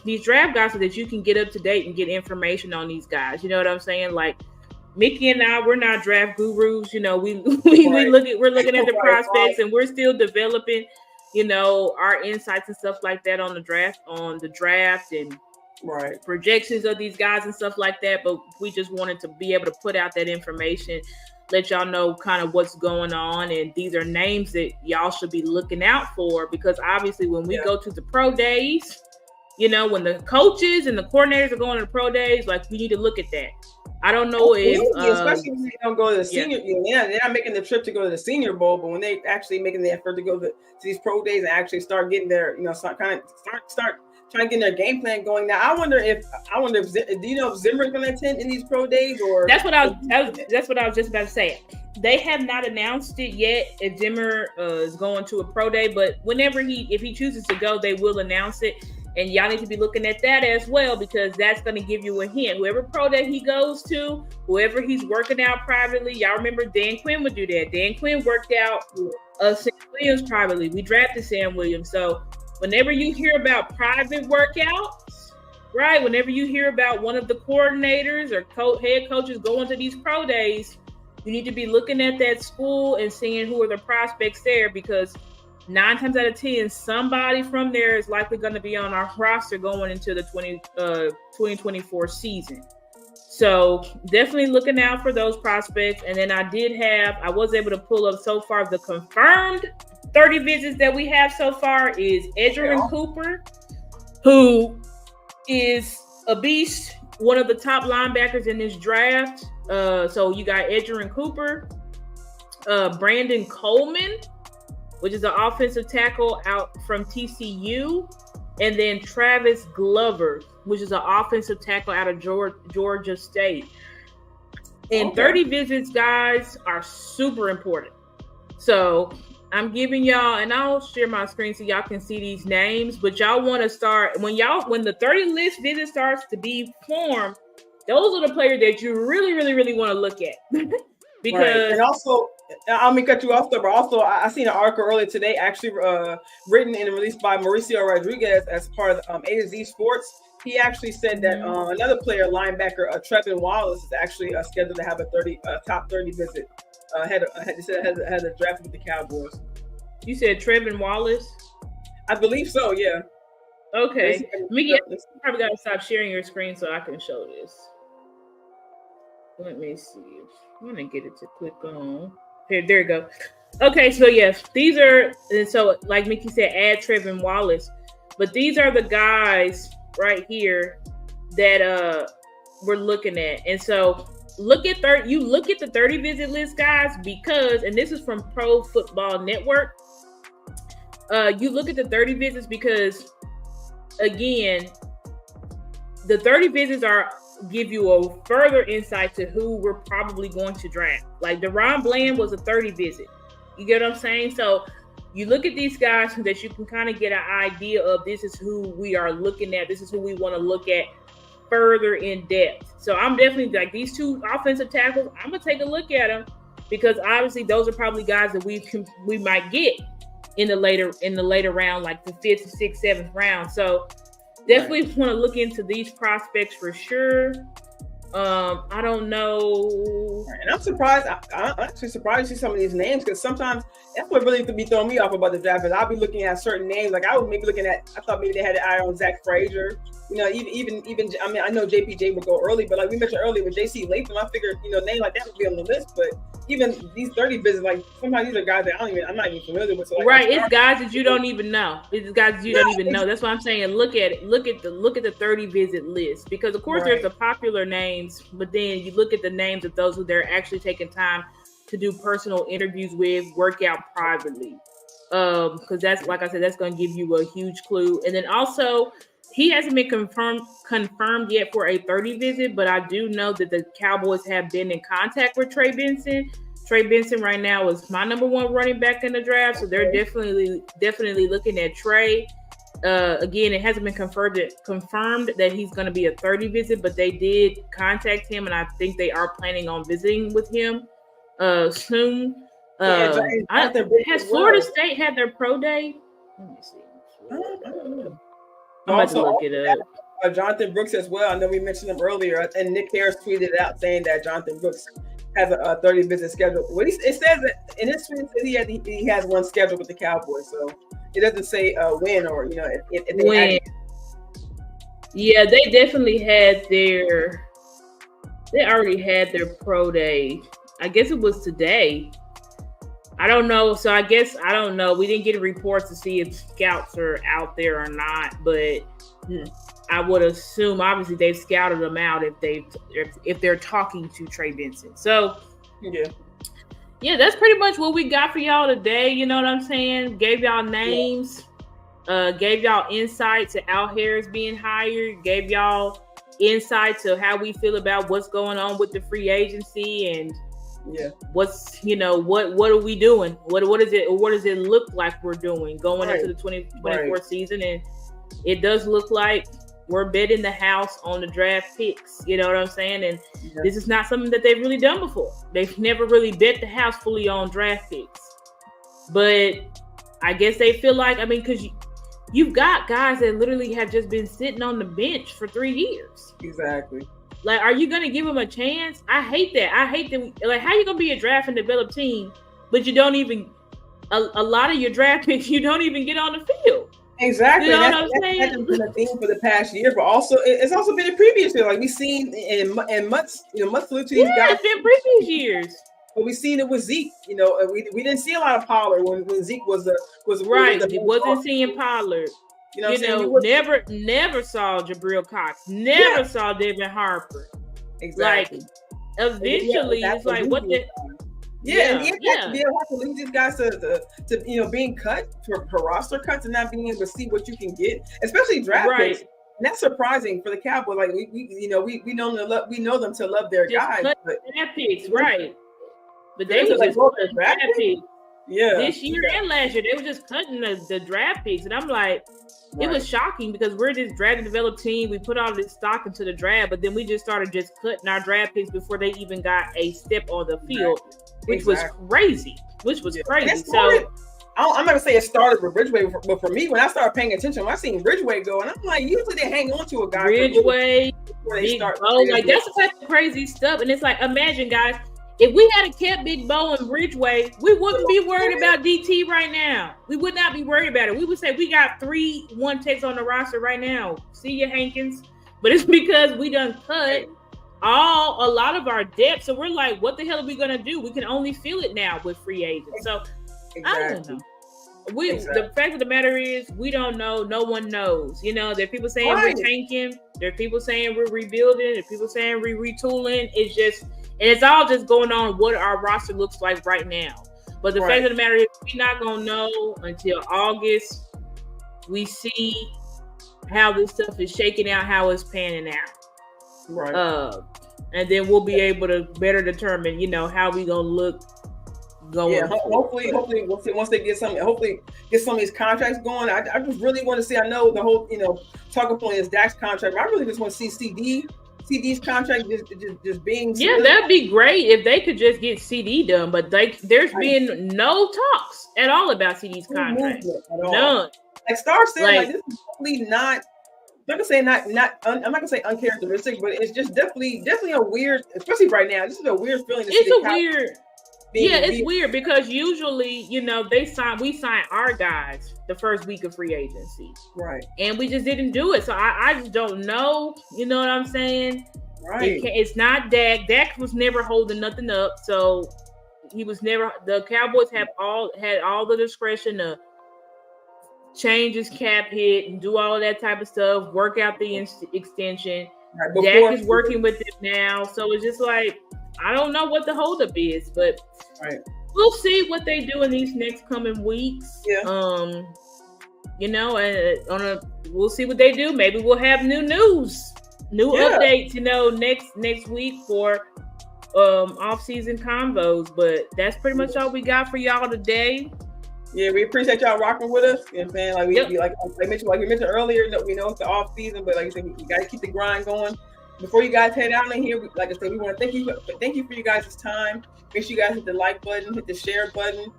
these draft guys so that you can get up to date and get information on these guys. You know what I'm saying? Like Mickey and I, we're not draft gurus. We're looking at the prospects and we're still developing, our insights and stuff like that on the draft and projections of these guys and stuff like that. But we just wanted to be able to put out that information, let y'all know kind of what's going on. And these are names that y'all should be looking out for, because obviously when we go to the pro days, when the coaches and the coordinators are going to the pro days, like we need to look at that. I don't know if especially when they don't go to the senior, they're not making the trip to go to the Senior Bowl, but when they actually making the effort to go to these pro days and actually start getting their, start trying to get their game plan going. Now, I wonder if do you know if Zimmer's going to attend in these pro days, or that's what I was just about to say. They have not announced it yet if Zimmer is going to a pro day, but if he chooses to go, they will announce it. And y'all need to be looking at that as well, because that's going to give you a hint. Whoever pro day he goes to, whoever he's working out privately, y'all remember Dan Quinn would do that. Dan Quinn worked out Sam Williams privately. We drafted Sam Williams. So whenever you hear about private workouts, right, whenever you hear about one of the coordinators or head coaches going to these pro days, you need to be looking at that school and seeing who are the prospects there, because 9 times out of 10, somebody from there is likely going to be on our roster going into the 2024 season. So definitely looking out for those prospects. And then I was able to pull up so far the confirmed 30 visits that we have so far is Edgerrin Cooper, who is a beast, one of the top linebackers in this draft. So you got Edgerrin Cooper, Brandon Coleman, which is an offensive tackle out from TCU, and then Travis Glover, which is an offensive tackle out of Georgia State. And 30 visits, guys, are super important. So I'm giving y'all, and I'll share my screen so y'all can see these names, but y'all want to start, when the 30 list visit starts to be formed, those are the players that you really, really, really want to look at. Because and also, I'm gonna cut you off there, but also I seen an article earlier today, actually written and released by Mauricio Rodriguez as part of A to Z Sports. He actually said that another player, linebacker Trevin Wallace, is actually scheduled to have a top 30 visit. Had a draft with the Cowboys. You said Trevin Wallace? I believe so. Yeah. Okay. You probably got to stop sharing your screen so I can show this. Let me see. I'm gonna get it to click on. Here, there you go. Okay, so yes, these are, and so like Mickey said, add Trevin Wallace, but these are the guys right here that we're looking at. And so look at the 30 visit list, guys, because, and this is from Pro Football Network. You look at the 30 visits because, again, the 30 visits give you a further insight to who we're probably going to draft. Like DeRon Bland was a 30 visit. You get what I'm saying? So you look at these guys so that you can kind of get an idea of this is who we are looking at. This is who we want to look at further in depth. So I'm definitely like these two offensive tackles. I'm gonna take a look at them because obviously those are probably guys that we might get in the later round, like the 5th, 6th, 7th round. So definitely want to look into these prospects for sure. I don't know. And I'm surprised. I'm actually surprised to see some of these names because sometimes that's what really could be throwing me off about the draft. Is I'll be looking at certain names. Like I was maybe looking at. I thought maybe they had an eye on Zach Frazier. You know, even. I mean, I know JPJ would go early, but like we mentioned earlier with JC Latham, I figured name like that would be on the list. But even these 30 visits, like sometimes these are guys that I'm not even familiar with. So like, right, it's guys that you don't even know. It's guys that you don't even know. That's why I'm saying look at the 30 visit list because of course there's the popular names, but then you look at the names of those who they're actually taking time to do personal interviews with, work out privately. Because that's like I said, that's going to give you a huge clue. And then also, he hasn't been confirmed yet for a 30 visit, but I do know that the Cowboys have been in contact with Trey Benson. Trey Benson right now is my number one running back in the draft, so they're definitely looking at Trey. Again, it hasn't been confirmed that he's going to be a 30 visit, but they did contact him, and I think they are planning on visiting with him soon. Has Florida State had their pro day? Let me see. I'm about to look it up. Jonathan Brooks as well. I know we mentioned him earlier, and Nick Harris tweeted out saying that Jonathan Brooks has a 30 visit schedule. It says that in his tweet he has one scheduled with the Cowboys, so it doesn't say when or if they when. Yeah, they definitely had They already had their pro day. I guess it was today. I don't know. So I don't know. We didn't get reports to see if scouts are out there or not, but I would assume obviously they've scouted them out if they're talking to Trey Benson. So yeah, that's pretty much what we got for y'all today. You know what I'm saying? Gave y'all names, gave y'all insight to Al Harris being hired, gave y'all insight to how we feel about what's going on with the free agency and what's what are we doing? What does it look like we're doing going into the 2024 season? And it does look like we're betting the house on the draft picks. You know what I'm saying? And this is not something that they've really done before. They've never really bet the house fully on draft picks. But I guess they feel like, because you've got guys that literally have just been sitting on the bench for 3 years. Exactly. Like, are you going to give them a chance? I hate that. Like, how are you going to be a draft and develop team, but you don't even, a lot of your draft picks, you don't even get on the field. Exactly. You know what I'm saying? That's been a theme for the past year, but also it's also been in previous years. Like we've seen in much salute to these guys. It's been previous years. But we've seen it with Zeke. We didn't see a lot of Pollard when Zeke was right. It wasn't seeing Pollard. Never saw Jabril Cox. Never saw Devin Harper. Exactly. Like, eventually, it's like, what the... Yeah, you have to leave these guys to being cut for roster cuts and not being able to see what you can get, especially draft picks. And that's surprising for the Cowboys. Like we know them to love their guys, but draft picks, right? But they were just cutting draft picks. Yeah, this year and last year they were just cutting the draft picks, and I'm like, it was shocking because we're this draft and develop team. We put all this stock into the draft, but then we just started just cutting our draft picks before they even got a step on the field. Which was crazy. So I'm not gonna say it started with Ridgeway, but for me, when I started paying attention, when I seen Ridgeway go, and I'm like, usually they hang on to a guy. Ridgeway, like that's the type of crazy stuff. And it's like, imagine, guys, if we had kept Big Bo and Ridgeway, we wouldn't be worried about DT right now. We would not be worried about it. We would say we got 3 1-techs on the roster right now. See you, Hankins. But it's because we done cut a lot of our depth, so we're like, what the hell are we gonna do? We can only feel it now with free agents. So I don't know. The fact of the matter is, we don't know. No one knows. There are people saying we're tanking. There are people saying we're rebuilding. There are people saying we're retooling. And it's all just going on what our roster looks like right now. But the fact of the matter is, we're not going to know until August. We see how this stuff is shaking out, how it's panning out. Right. And then we'll be able to better determine, how we going to look going. Yeah, hopefully once they get some of these contracts going. I just really want to see. I know the whole, talking point is Dak's contract, but I really just want to see CD's contract just being. Yeah, that'd be great if they could just get CD done, but there's been no talks at all about CD's contract. None. Like Star said, this is definitely not. I'm not gonna say uncharacteristic, but it's just definitely a weird, especially right now. This is a weird feeling. It's weird because usually, we sign our guys the first week of free agency, right? And we just didn't do it, so I just don't know. You know what I'm saying? Right. It's not Dak. Dak was never holding nothing up, so he was never. The Cowboys had all the discretion to change his cap hit and do all of that type of stuff, work out the extension. Right, Dak is working with it now, so it's just like, I don't know what the holdup is, but we'll see what they do in these next coming weeks. Yeah. We'll see what they do. Maybe we'll have new news, updates, next week for off-season convos. But that's pretty much all we got for y'all today. Yeah, we appreciate y'all rocking with us. You know what I'm saying? Like we mentioned earlier, we know it's the off season, but like I said, we gotta keep the grind going. Before you guys head out in here, like I said, we want to thank you for you guys' time. Make sure you guys hit the like button, hit the share button,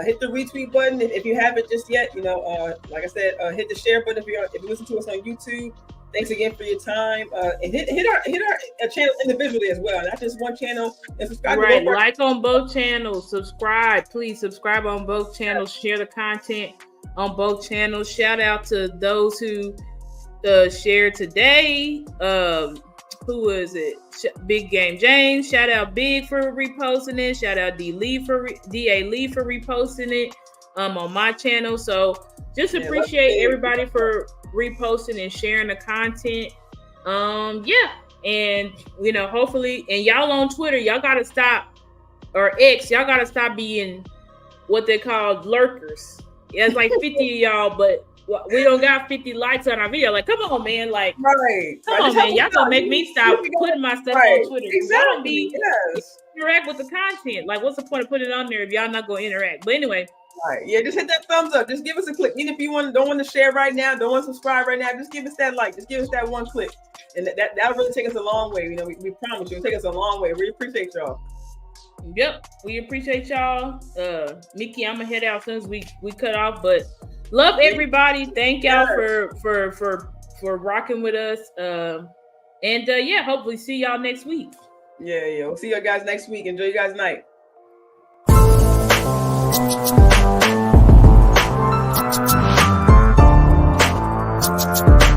hit the retweet button if you haven't just yet. Like I said, hit the share button if you listen to us on YouTube. Thanks again for your time. And hit our channel individually as well, not just one channel. And subscribe. Right, like on both channels. Subscribe, please subscribe on both channels. Share the content on both channels. Shout out to those who shared today. Who is it? Big Game James. Shout out Big for reposting it. Shout out DA Lee for reposting it on my channel. So just appreciate everybody for reposting and sharing the content. And hopefully, and y'all on Twitter, y'all gotta stop, or X, y'all gotta stop being what they call lurkers. Yeah, it's like 50 of y'all, but we don't got 50 likes on our video. Like, come on, man. Like, come on, man. Y'all gonna make me stop putting my stuff on Twitter. Exactly. Interact with the content. Like, what's the point of putting it on there if y'all not gonna interact? But anyway. Right. Yeah, just hit that thumbs up. Just give us a click. Even if you don't want to share right now, don't want to subscribe right now, just give us that like. Just give us that one click. And that'll really take us a long way. We promise you, it'll take us a long way. We appreciate y'all. Yep, we appreciate y'all. Mickey, I'm gonna head out as soon as we cut off, but love everybody. Thank y'all for rocking with us. Hopefully see y'all next week. Yeah. We'll see you guys next week. Enjoy your guys' night.